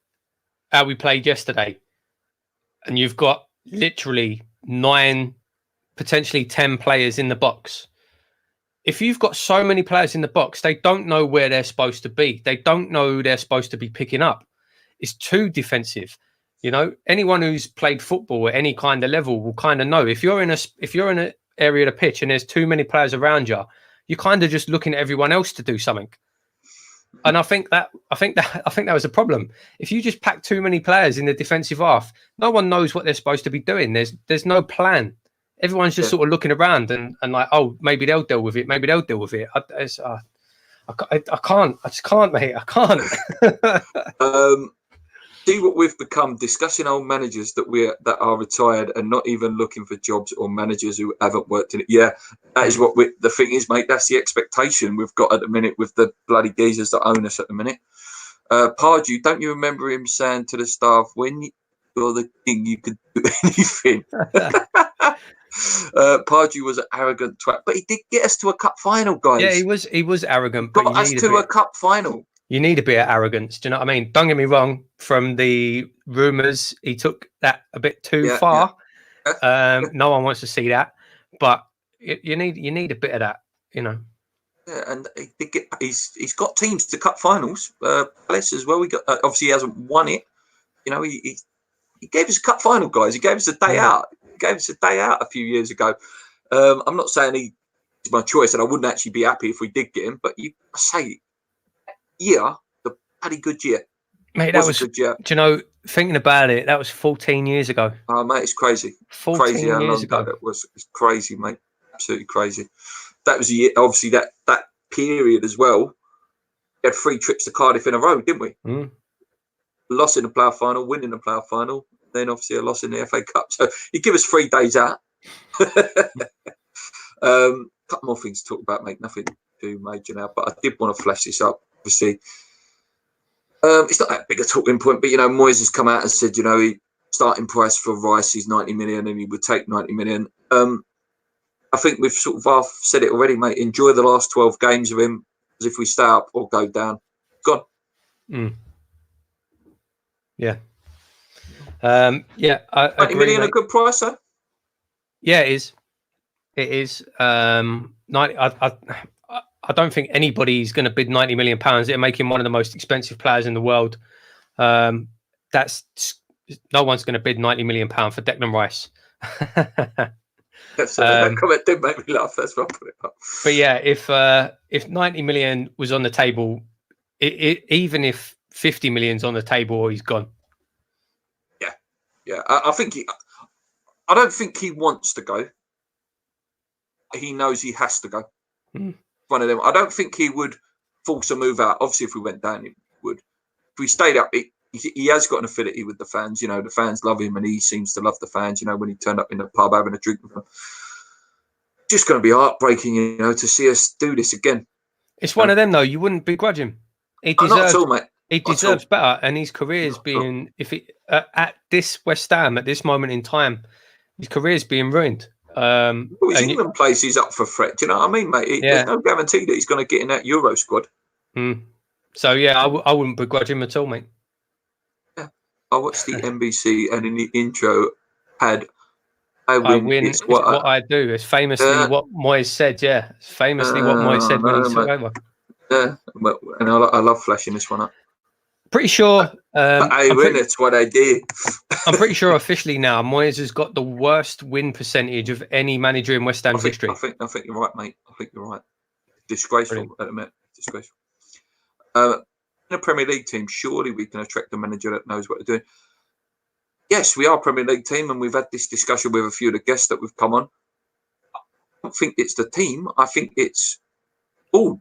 how we played yesterday, and you've got literally 9, potentially 10 players in the box. If you've got so many players in the box, they don't know where they're supposed to be. They don't know who they're supposed to be picking up. It's too defensive. You know, anyone who's played football at any kind of level will kind of know if you're in an area of the pitch and there's too many players around you, you're kind of just looking at everyone else to do something. And I think that was a problem. If you just pack too many players in the defensive half, no one knows what they're supposed to be doing. There's no plan. Everyone's just sort of looking around and like, oh, maybe they'll deal with it. Maybe they'll deal with it. I can't. I just can't, mate. I can't. See what we've become, discussing old managers that are retired and not even looking for jobs, or managers who haven't worked in it. Yeah, that is what the thing is, mate. That's the expectation we've got at the minute with the bloody geezers that own us at the minute. Pardew, don't you remember him saying to the staff, when you're the king, you can do anything? Pardew was an arrogant twat, but he did get us to a cup final, guys. Yeah, he was arrogant. Got us to a cup final. You need a bit of arrogance. Do you know what I mean? Don't get me wrong. From the rumours, he took that a bit too far. Yeah. No one wants to see that, but you need a bit of that, you know. Yeah, and he's got teams to cup finals. Palace as well. We got obviously he hasn't won it. You know, he gave us a cup final, guys. He gave us a day out. He gave us a day out a few years ago. I'm not saying he's my choice, and I wouldn't actually be happy if we did get him. But I say. Yeah, the bloody good year. Mate, that was a good year. Do you know, thinking about it, that was 14 years ago. Oh, mate, it's crazy. 14 years ago. It was. It's crazy, mate. Absolutely crazy. That was a year, obviously, that period as well. We had 3 trips to Cardiff in a row, didn't we? Loss in the playoff final, winning the playoff final, then obviously a loss in the FA Cup. So you give us 3 days out. Couple more things to talk about, mate. Nothing too major now, but I did want to flash this up. Obviously, it's not that big a talking point, but you know, Moyes has come out and said, you know, he starting price for Rice is 90 million, and he would take 90 million. I think we've sort of half said it already, mate. Enjoy the last 12 games of him, as if we stay up or go down. Gone. Yeah. I 90 agree, million mate. A good price, though. Yeah, it is. It is. 90. I I don't think anybody's going to bid £90 million. It'll make him one of the most expensive players in the world. That's no one's going to bid £90 million for Declan Rice. That comment did make me laugh. That's why I put it up. But yeah, if 90 million was on the table, even if 50 million's on the table, he's gone. Yeah. I don't think he wants to go. He knows he has to go. One of them. I don't think he would force a move out. Obviously, if we went down, he would. If we stayed up, he has got an affinity with the fans. You know, the fans love him, and he seems to love the fans. You know, when he turned up in the pub having a drink with them, just going to be heartbreaking, you know, to see us do this again. It's one of them, though. You wouldn't begrudge him. He deserves, not at all, mate. He deserves better, and his career's being at this West Ham at this moment in time, his career's being ruined. His England place is up for threat. Do you know what I mean, mate? There's no guarantee that he's going to get in that Euro squad. So yeah, I wouldn't begrudge him at all, mate. Yeah, I watched the NBC, and in the intro had I win. It's what I do. It's famously what Moyes said. Yeah, it's famously what Moyes said when he took over. Yeah, and I love flashing this one up. Pretty sure. It's what I do. I'm pretty sure officially now, Moyes has got the worst win percentage of any manager in West Ham history. I think you're right, mate. I think you're right. Disgraceful at the minute. Disgraceful. In a Premier League team, surely we can attract a manager that knows what they're doing. Yes, we are a Premier League team, and we've had this discussion with a few of the guests that we've come on. I don't think it's the team. I think it's all.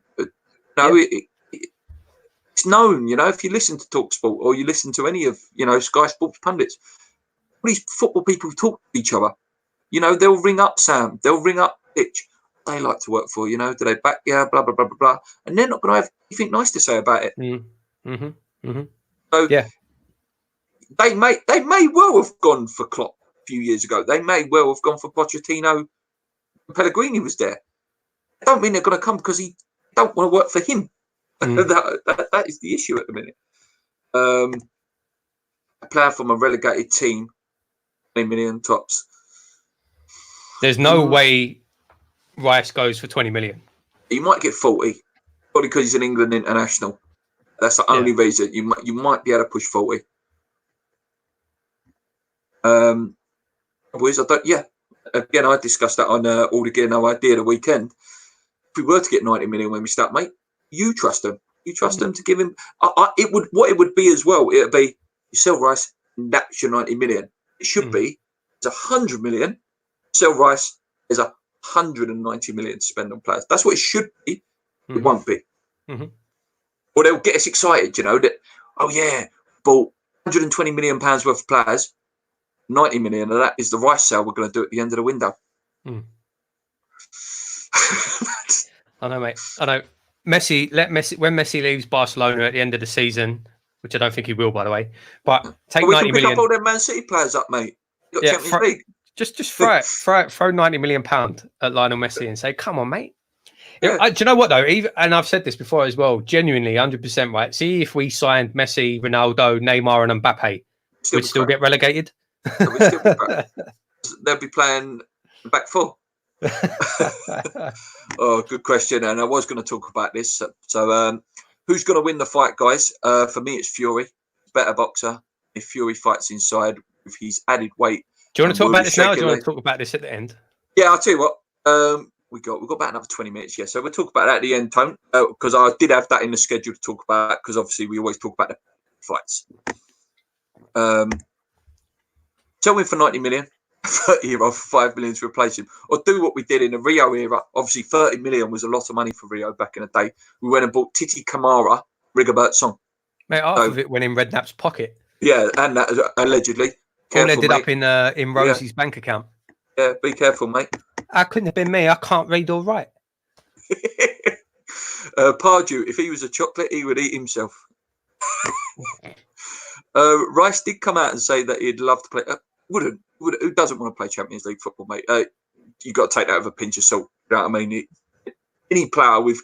It's known, you know, if you listen to TalkSport or you listen to any of, you know, Sky Sports pundits, all these football people talk to each other. You know, they'll ring up Sam, they'll ring up Pitch. They like to work for, you know, do they back? Yeah, blah, blah, blah, blah, blah. And they're not going to have anything nice to say about it. So they may well have gone for Klopp a few years ago. They may well have gone for Pochettino. Pellegrini was there. I don't mean they're going to come because he don't want to work for him. That is the issue at the minute. A player from a relegated team, 20 million tops. There's no way Rice goes for 20 million. He might get 40, probably because he's an England international. That's the only reason you might be able to push 40. Boys, again, I discussed that on All the Gear No Idea the weekend. If we were to get 90 million when we start, mate, you trust them. You trust them to give him. What it would be as well. It'd be you sell Rice, and that's your 90 million. It should be it's 100 million. Sell Rice, there's 190 million to spend on players. That's what it should be. It won't be. Or they'll get us excited, you know, that bought 120 million pounds worth of players. 90 million of that is the Rice sale we're going to do at the end of the window. I know, mate. I know. When Messi leaves Barcelona at the end of the season, which I don't think he will, by the way, but take 90 million. We can pick up all them Man City players up, mate. You got Champions League. Just throw 90 million pound at Lionel Messi and say, "Come on, mate." Yeah. Do you know what though? And I've said this before as well. Genuinely, 100% right. See, if we signed Messi, Ronaldo, Neymar, and Mbappe, we'd still get relegated. They'll be playing back four. Oh, good question. And I was going to talk about this. So, who's going to win the fight, guys? For me, it's Fury. Better boxer. If Fury fights inside with his added weight. Do you want to talk about this now, or do you want to talk about this at the end? Yeah, I'll tell you what. We've got about another 20 minutes. Yeah, so we'll talk about that at the end, Tone, because I did have that in the schedule to talk about. Because obviously, we always talk about the fights. Sell him for 90 million. 30-year-old for 5 million to replace him, or do what we did in the Rio era. Obviously, 30 million was a lot of money for Rio back in the day. We went and bought Titi Kamara, Rigobert Song. Mate, half of it went in Redknapp's pocket. Yeah, and that allegedly. All ended up in Rosie's bank account. Yeah, be careful, mate. I couldn't have been me. I can't read or write. Pardew, if he was a chocolate, he would eat himself. Rice did come out and say that he'd love to play. Who doesn't want to play Champions League football, mate? You got to take that with a pinch of salt. You know what I mean? Any player with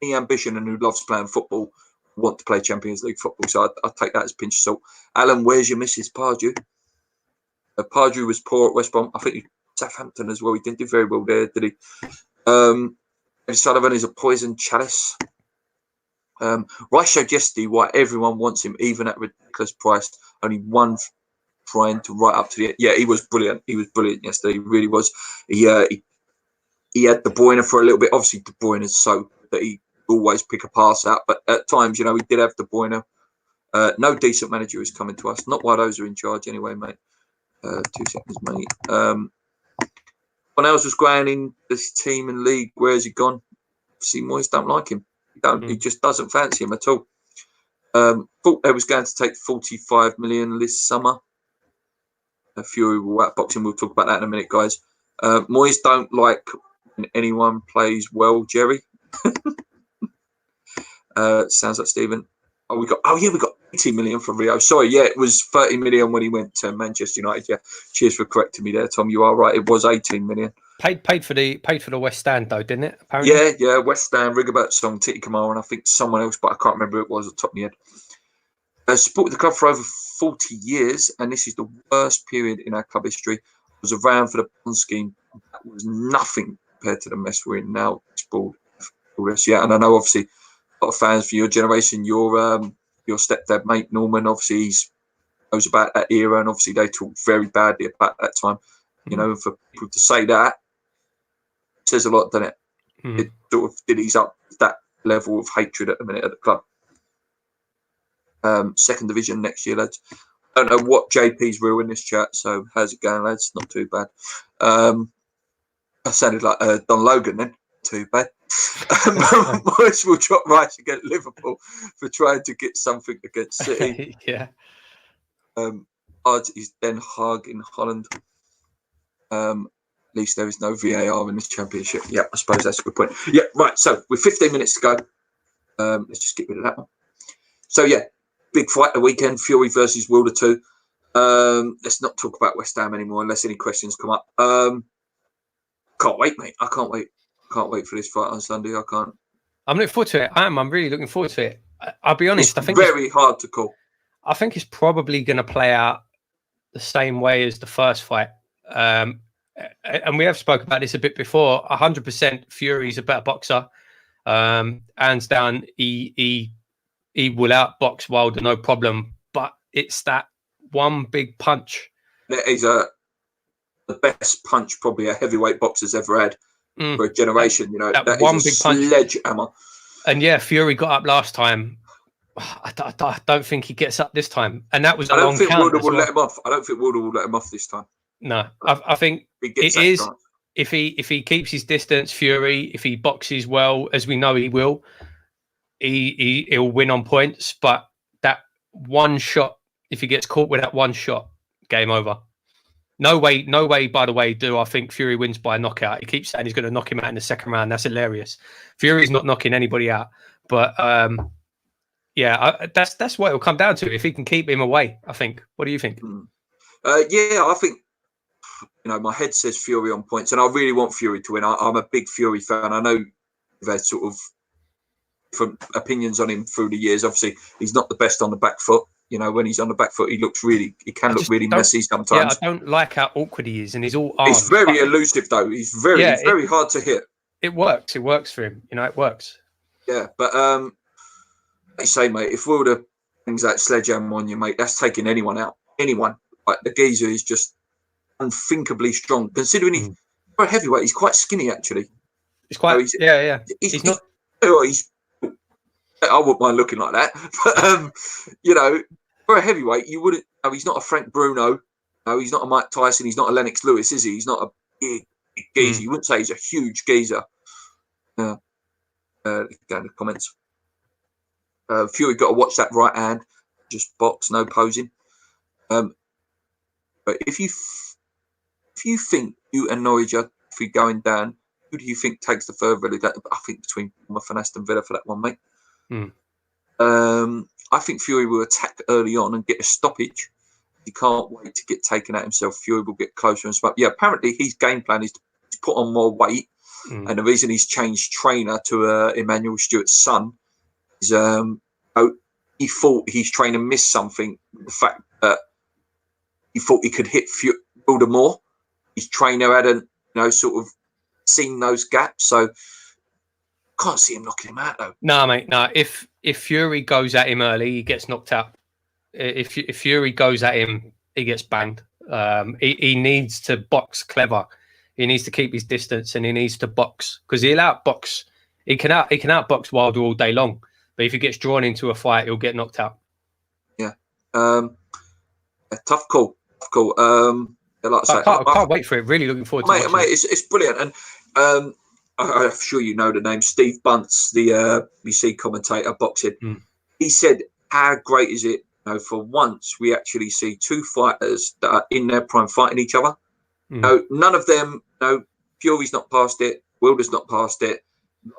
any ambition and who loves playing football want to play Champions League football. So I take that as a pinch of salt. Alan, where's your missus, Pardew? Pardew was poor at West Brom. I think Southampton as well. He didn't do very well there, did he? Sullivan is a poison chalice. Rice showed yesterday why everyone wants him, even at a ridiculous price. Only one trying to right up to the end. Yeah, he was brilliant. He was brilliant yesterday. He really was. He had De Bruyne for a little bit. Obviously, De Bruyne is so that he always pick a pass out, but at times, he did have De Bruyne. No decent manager is coming to us. Not while those are in charge, anyway, mate. 2 seconds, mate. When else was going in this team and league? Where has he gone? See, Moyes don't like him. He just doesn't fancy him at all. Thought they was going to take 45 million this summer. Fury will outbox him. We'll talk about that in a minute, guys. Moyes don't like when anyone plays well, Jerry. Sounds like Stephen. We got 80 million for Rio. Sorry, yeah, it was 30 million when he went to Manchester United. Yeah, cheers for correcting me there, Tom. You are right. It was 18 million. Paid for the West Stand though, didn't it? Apparently. Yeah. West Ham, Rigobert Song, Titi Kamara, and I think someone else, but I can't remember who it was at the top of my head. Supported the club for over 40 years, and this is the worst period in our club history. I was around for the bond scheme. That was nothing compared to the mess we're in now. Yeah, and I know obviously a lot of fans for your generation, your stepdad, mate Norman, obviously he knows about that era, and obviously they talk very badly about that time. For people to say that says a lot, doesn't it? It sort of dillies up that level of hatred at the minute at the club. Second division next year, lads. I don't know what JP's real in this chat, so how's it going, lads? Not too bad. I sounded like Don Logan then. Too bad. Moyes will drop Rice against Liverpool for trying to get something against City. Yeah. Odds is Den Haag in Holland. At least there is no VAR in this championship. Yeah, I suppose that's a good point. Yeah, right. So with 15 minutes to go, let's just get rid of that one. So yeah, big fight the weekend: Fury versus Wilder 2. Let's not talk about West Ham anymore unless any questions come up. Can't wait, mate. I can't wait. Can't wait for this fight on Sunday. I can't. I'm looking forward to it. I'm really looking forward to it. I'll be honest. I think it's very hard to call. I think it's probably going to play out the same way as the first fight. And we have spoken about this a bit before. 100% Fury's a better boxer. Hands down, he will outbox Wilder, no problem. But it's that one big punch. That is the best punch probably a heavyweight boxer's ever had for a generation. That one big sledgehammer. And yeah, Fury got up last time. I don't think he gets up this time. And that was a long count. I don't think Wilder will let him off. I don't think Wilder will let him off this time. No, I think it is. Chance. If he keeps his distance, Fury, if he boxes well, as we know he will, he'll win on points. But that one shot, if he gets caught with that one shot, game over. No way, by the way, do I think Fury wins by a knockout. He keeps saying he's going to knock him out in the second round. That's hilarious. Fury's not knocking anybody out. But that's what it'll come down to. If he can keep him away, I think. What do you think? I think, my head says Fury on points, and I really want Fury to win. I'm a big Fury fan. I know we've had sort of different opinions on him through the years. Obviously, he's not the best on the back foot. When he's on the back foot, he can look really messy sometimes. Yeah, I don't like how awkward he is, and he's all arms. He's very elusive, though. He's very hard to hit. It works. It works for him. It works. Yeah, but like you say, mate, if Wilder brings that sledgehammer on you, mate, that's taking anyone out. Anyone. Like the geezer is just unthinkably strong. Considering he's for a heavyweight, he's quite skinny actually. He's quite He's not. I wouldn't mind looking like that, but for a heavyweight, you wouldn't. He's not a Frank Bruno. No, he's not a Mike Tyson. He's not a Lennox Lewis, is he? He's not a big geezer. You wouldn't say he's a huge geezer. Go in the comments. Fury got to watch that right hand. Just box, no posing. But if you think you and Norwich are going down, who do you think takes the further lead? I think between Bournemouth and Aston Villa for that one, mate. I think Fury will attack early on and get a stoppage. He can't wait to get taken out himself. Fury will get closer and stuff. Yeah, apparently his game plan is to put on more weight, and the reason he's changed trainer to Emmanuel Stewart's son is he thought his trainer missed something. The fact that he thought he could hit Wilder more. His trainer hadn't, sort of seen those gaps. So Can't see him knocking him out though. No, mate. No. If Fury goes at him early, he gets knocked out. If Fury goes at him, he gets banged. He needs to box clever. He needs to keep his distance, and he needs to box because he'll outbox. He can outbox Wilder all day long, but if he gets drawn into a fight, he'll get knocked out. Yeah. A tough call. Like I can't wait for it. Really looking forward to it. Mate, it's brilliant. And I'm sure you know the name Steve Bunce, the BBC commentator, boxing. He said, how great is it, for once we actually see two fighters that are in their prime fighting each other. None of them, Fury's not past it, Wilder's not past it,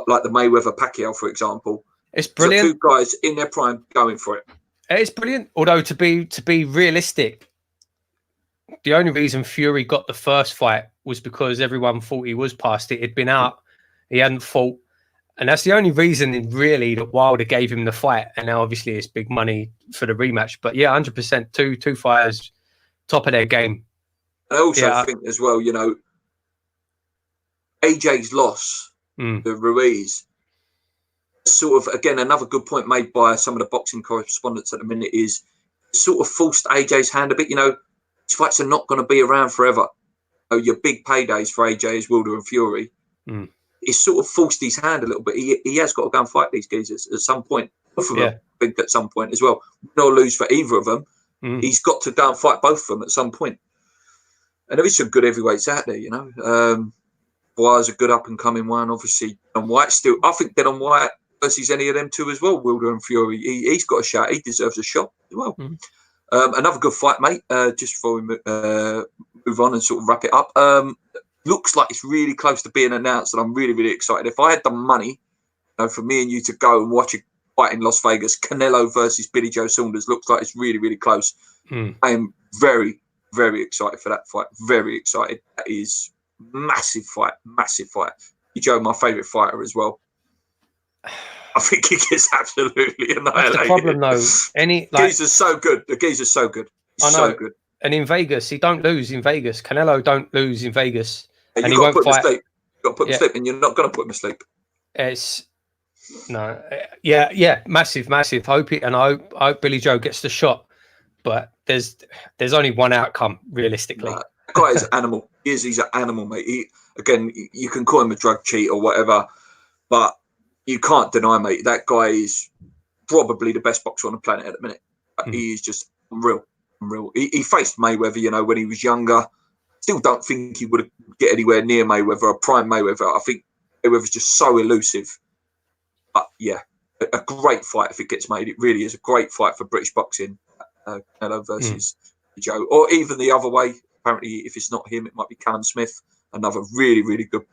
like the Mayweather-Pacquiao, for example. It's brilliant. So two guys in their prime going for it. It's brilliant. Although to be realistic, the only reason Fury got the first fight was because everyone thought he was past it. He'd been out, he hadn't fought, and that's the only reason really that Wilder gave him the fight. And now obviously it's big money for the rematch. But yeah, 100%, two fighters, top of their game. I also think as well, AJ's loss to Ruiz, sort of, again, another good point made by some of the boxing correspondents at the minute is sort of forced AJ's hand a bit. These fights are not going to be around forever. Your big paydays for AJ is Wilder and Fury. It's sort of forced his hand a little bit. He has got to go and fight these geezers at some point. Both of them, I think, at some point as well. Win or lose for either of them, he's got to go and fight both of them at some point. And there is some good heavyweights out there, Boyes a good up-and-coming one. Obviously, Dylan White still. I think Dylan White versus any of them two as well, Wilder and Fury. He's got a shot. He deserves a shot as well. Another good fight, mate. Just before we move on and sort of wrap it up. Looks like it's really close to being announced, and I'm really, really excited. If I had the money, for me and you to go and watch a fight in Las Vegas, Canelo versus Billy Joe Saunders, looks like it's really, really close. I am very, very excited for that fight. Very excited. That is massive fight. Billy Joe, my favourite fighter as well. I think he gets absolutely annihilated. That's the problem, though. Geezer's so good. The geezer's so good. He's so good. And in Vegas, he don't lose in Vegas. Canelo don't lose in Vegas. And he won't fight. You've got to put him to sleep, and you're not going to put him to sleep. Massive. I hope Billy Joe gets the shot, but there's only one outcome realistically. That guy is an animal. He's an animal, mate. Again, you can call him a drug cheat or whatever, but you can't deny, mate, that guy is probably the best boxer on the planet at the minute. He is just unreal. He faced Mayweather, when he was younger. Still don't think he would get anywhere near Mayweather or prime Mayweather. I think Mayweather's just so elusive. But yeah, a great fight if it gets made. It really is a great fight for British boxing. Canelo versus Joe, or even the other way. Apparently, if it's not him, it might be Callum Smith, another really, really good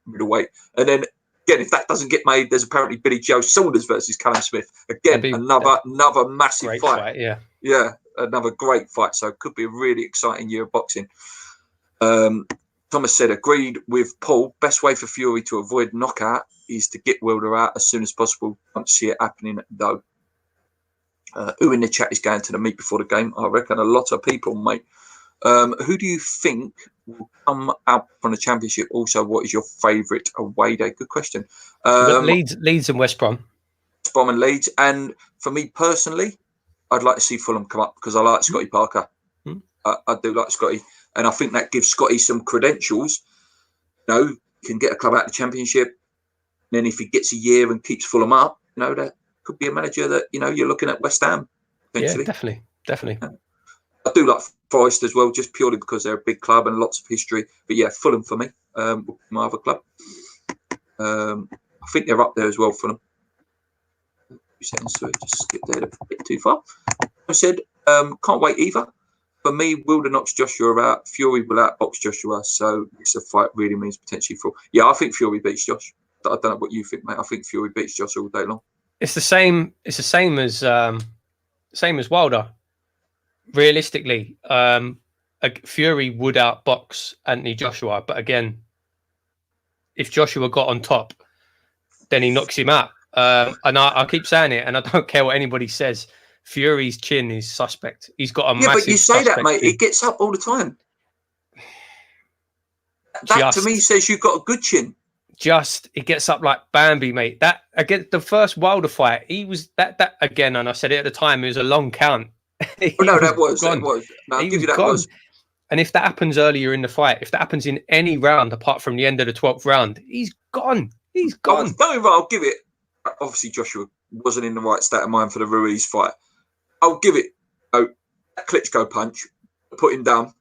middleweight. And then again, if that doesn't get made, there's apparently Billy Joe Saunders versus Callum Smith. Again, another massive fight. Yeah, another great fight. So it could be a really exciting year of boxing. Thomas said, agreed with Paul. Best way for Fury to avoid knockout is to get Wilder out as soon as possible. Don't see it happening though. Who in the chat is going to the meet before the game? I reckon a lot of people, mate. Who do you think will come out from the championship? Also, what is your favourite away day? Good question. Leeds and West Brom. West Brom and Leeds. And for me personally, I'd like to see Fulham come up because I like Scotty Parker. I do like Scotty. And I think that gives Scotty some credentials. He can get a club out of the championship. And then if he gets a year and keeps Fulham up, that could be a manager that, you're looking at West Ham. Eventually. Yeah, definitely. I do like Forest as well, just purely because they're a big club and lots of history. But yeah, Fulham for me, my other club. I think they're up there as well, Fulham. 2 seconds, so just skip there a bit too far. I said, can't wait either. For me, Wilder knocks Joshua out. Fury will outbox Joshua, so it's a fight really means potentially for. Yeah, I think Fury beats Josh. I don't know what you think, mate. I think Fury beats Josh all day long. It's the same. It's the same as Wilder. Realistically, Fury would outbox Anthony Joshua, but again, if Joshua got on top, then he knocks him out. And I keep saying it, and I don't care what anybody says. Fury's chin is suspect. He's got a massive. Yeah, but you say that, mate. It gets up all the time. That to me says you've got a good chin. he gets up like Bambi, mate. That against the first Wilder fight, he was that again, and I said it at the time, it was a long count. That was. No, I'll give you that gone. was. And if that happens earlier in the fight, if that happens in any round apart from the end of the 12th round, he's gone. He's gone. I'll give it. Obviously, Joshua wasn't in the right state of mind for the Ruiz fight. I'll give it. That Klitschko punch, put him down.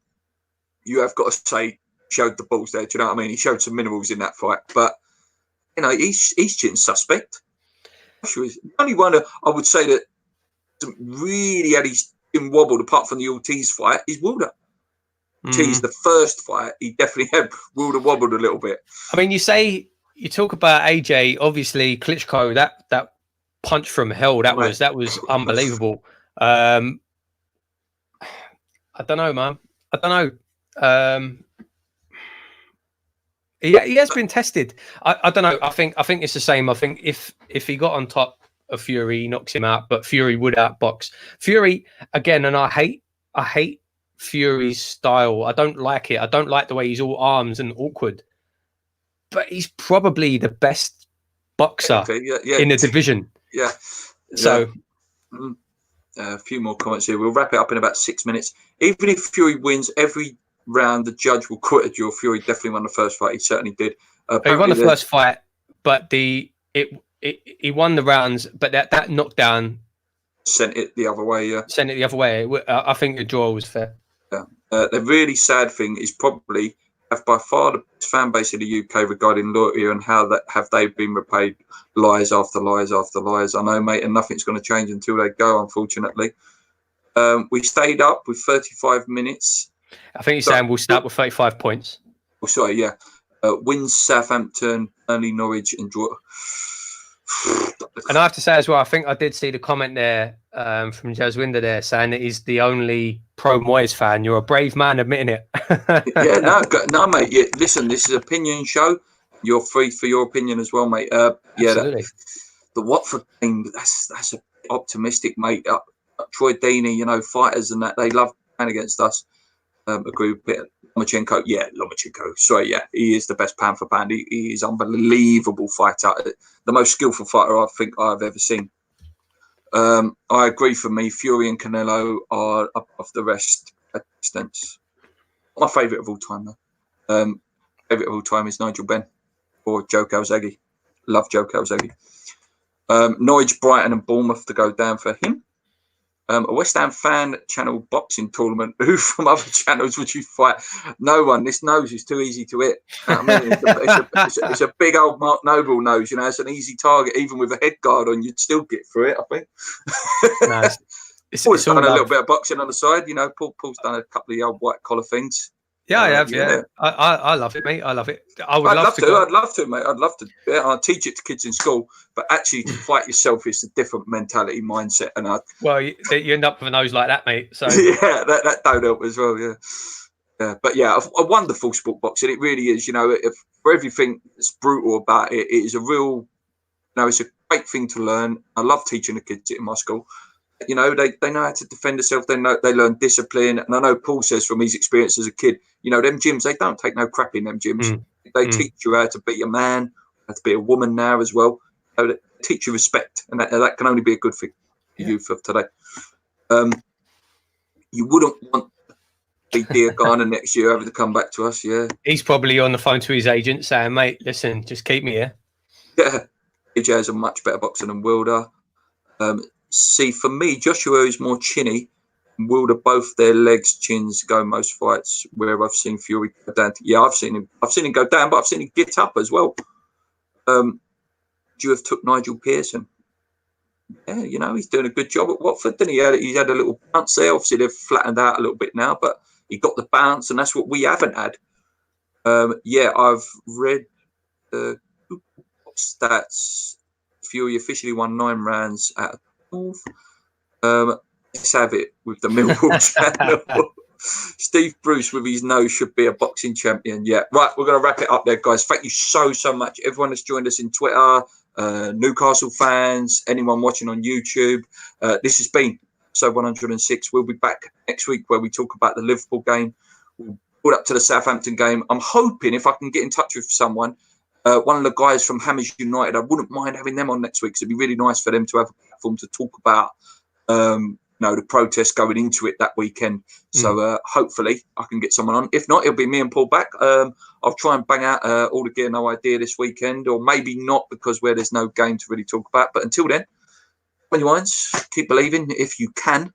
You have got to say, showed the balls there. Do you know what I mean? He showed some minerals in that fight, but he's chin suspect. Joshua's the only one I would say that really had his chin wobbled apart from the Ortiz fight is Wilder. Ortiz, the first fight, he definitely had Wilder wobbled a little bit. I mean, you talk about AJ, obviously Klitschko, that punch from hell, that was unbelievable. I don't know, man. I don't know. He has been tested. I don't know. I think it's the same. I think if he got on top of Fury, he knocks him out, but Fury would outbox Fury again. And I hate Fury's style. I don't like it. I don't like the way he's all arms and awkward. But he's probably the best boxer in the division. Yeah. So a few more comments here. We'll wrap it up in about 6 minutes. Even if Fury wins every round, the judge will quit a duel. Fury definitely won the first fight. He certainly did. He won the first fight, but he won the rounds. But that knockdown sent it the other way. Yeah, sent it the other way. I think the draw was fair. Yeah. The really sad thing is probably have by far the best fan base in the UK regarding loyalty and how that have they been repaid lies after lies after lies. I know, mate, and nothing's going to change until they go, unfortunately. We stayed up with 35 minutes. I think you're saying we'll start with 35 points. Oh, sorry, yeah. Wins Southampton, Burnley, Norwich, and draw. And I have to say as well, I think I did see the comment there from Jaswinder there saying that he's the only pro Moyes fan. You're a brave man admitting it. no, mate. Yeah, listen, this is an opinion show. You're free for your opinion as well, mate. Absolutely. The Watford game, that's a bit optimistic, mate. Troy Deeney, fighters and that, they love playing against us. Agree with it. Lomachenko. Sorry, yeah, he is the best pound for pound. He is unbelievable fighter, the most skillful fighter I think I've ever seen. I agree. For me, Fury and Canelo are above the rest at distance. My favourite of all time, though. Favourite of all time is Nigel Benn or Joe Calzaghe. Love Joe Calzaghe. Norwich, Brighton, and Bournemouth to go down for him. A West Ham fan channel boxing tournament. Who from other channels would you fight? No one. This nose is too easy to hit. I mean, it's a big old Mark Noble nose. It's an easy target. Even with a head guard on, you'd still get through it, I think. No, Paul's done a little bit of boxing on the side. Paul's done a couple of the old white collar things. Yeah, I have. Yeah, I love it, mate. I love it. I'd love to, mate. I'd love to. Yeah, I teach it to kids in school, but actually to fight yourself is a different mentality, mindset. And you end up with a nose like that, mate. So yeah, that don't help as well. Yeah. But yeah, a wonderful sport, boxing. It really is. For everything that's brutal about it, it is a real. It's a great thing to learn. I love teaching the kids it in my school. They know how to defend themselves. They learn discipline. And I know Paul says from his experience as a kid, them gyms, they don't take no crap in them gyms. They teach you how to be a man, how to be a woman now as well. They teach you respect. And that can only be a good thing for youth of today. You wouldn't want to be Dear Garner next year having to come back to us, yeah. He's probably on the phone to his agent saying, mate, listen, just keep me here. Yeah. AJ is a much better boxer than Wilder. See, for me, Joshua is more chinny. Wilder, both their legs, chins go most fights. Where I've seen Fury go down. I've seen him go down, but I've seen him get up as well. Do you have took Nigel Pearson? Yeah, he's doing a good job at Watford. Didn't he? He's had a little bounce there. Obviously, they've flattened out a little bit now, but he got the bounce, and that's what we haven't had. I've read the stats. Fury officially won 9 rounds out of 12. Let's have it with the Millwall channel. Steve Bruce with his nose should be a boxing champion. Yeah, right. We're going to wrap it up there, guys. Thank you so much. Everyone that's joined us in Twitter, Newcastle fans, anyone watching on YouTube. This has been episode 106. We'll be back next week where we talk about the Liverpool game. We'll build up to the Southampton game. I'm hoping if I can get in touch with someone one of the guys from Hammers United. I wouldn't mind having them on next week. So it'd be really nice for them to have a platform to talk about, the protests going into it that weekend. So hopefully I can get someone on. If not, it'll be me and Paul back. I'll try and bang out all the Gear No Idea this weekend, or maybe not, because there's no game to really talk about. But until then, on your minds, keep believing if you can.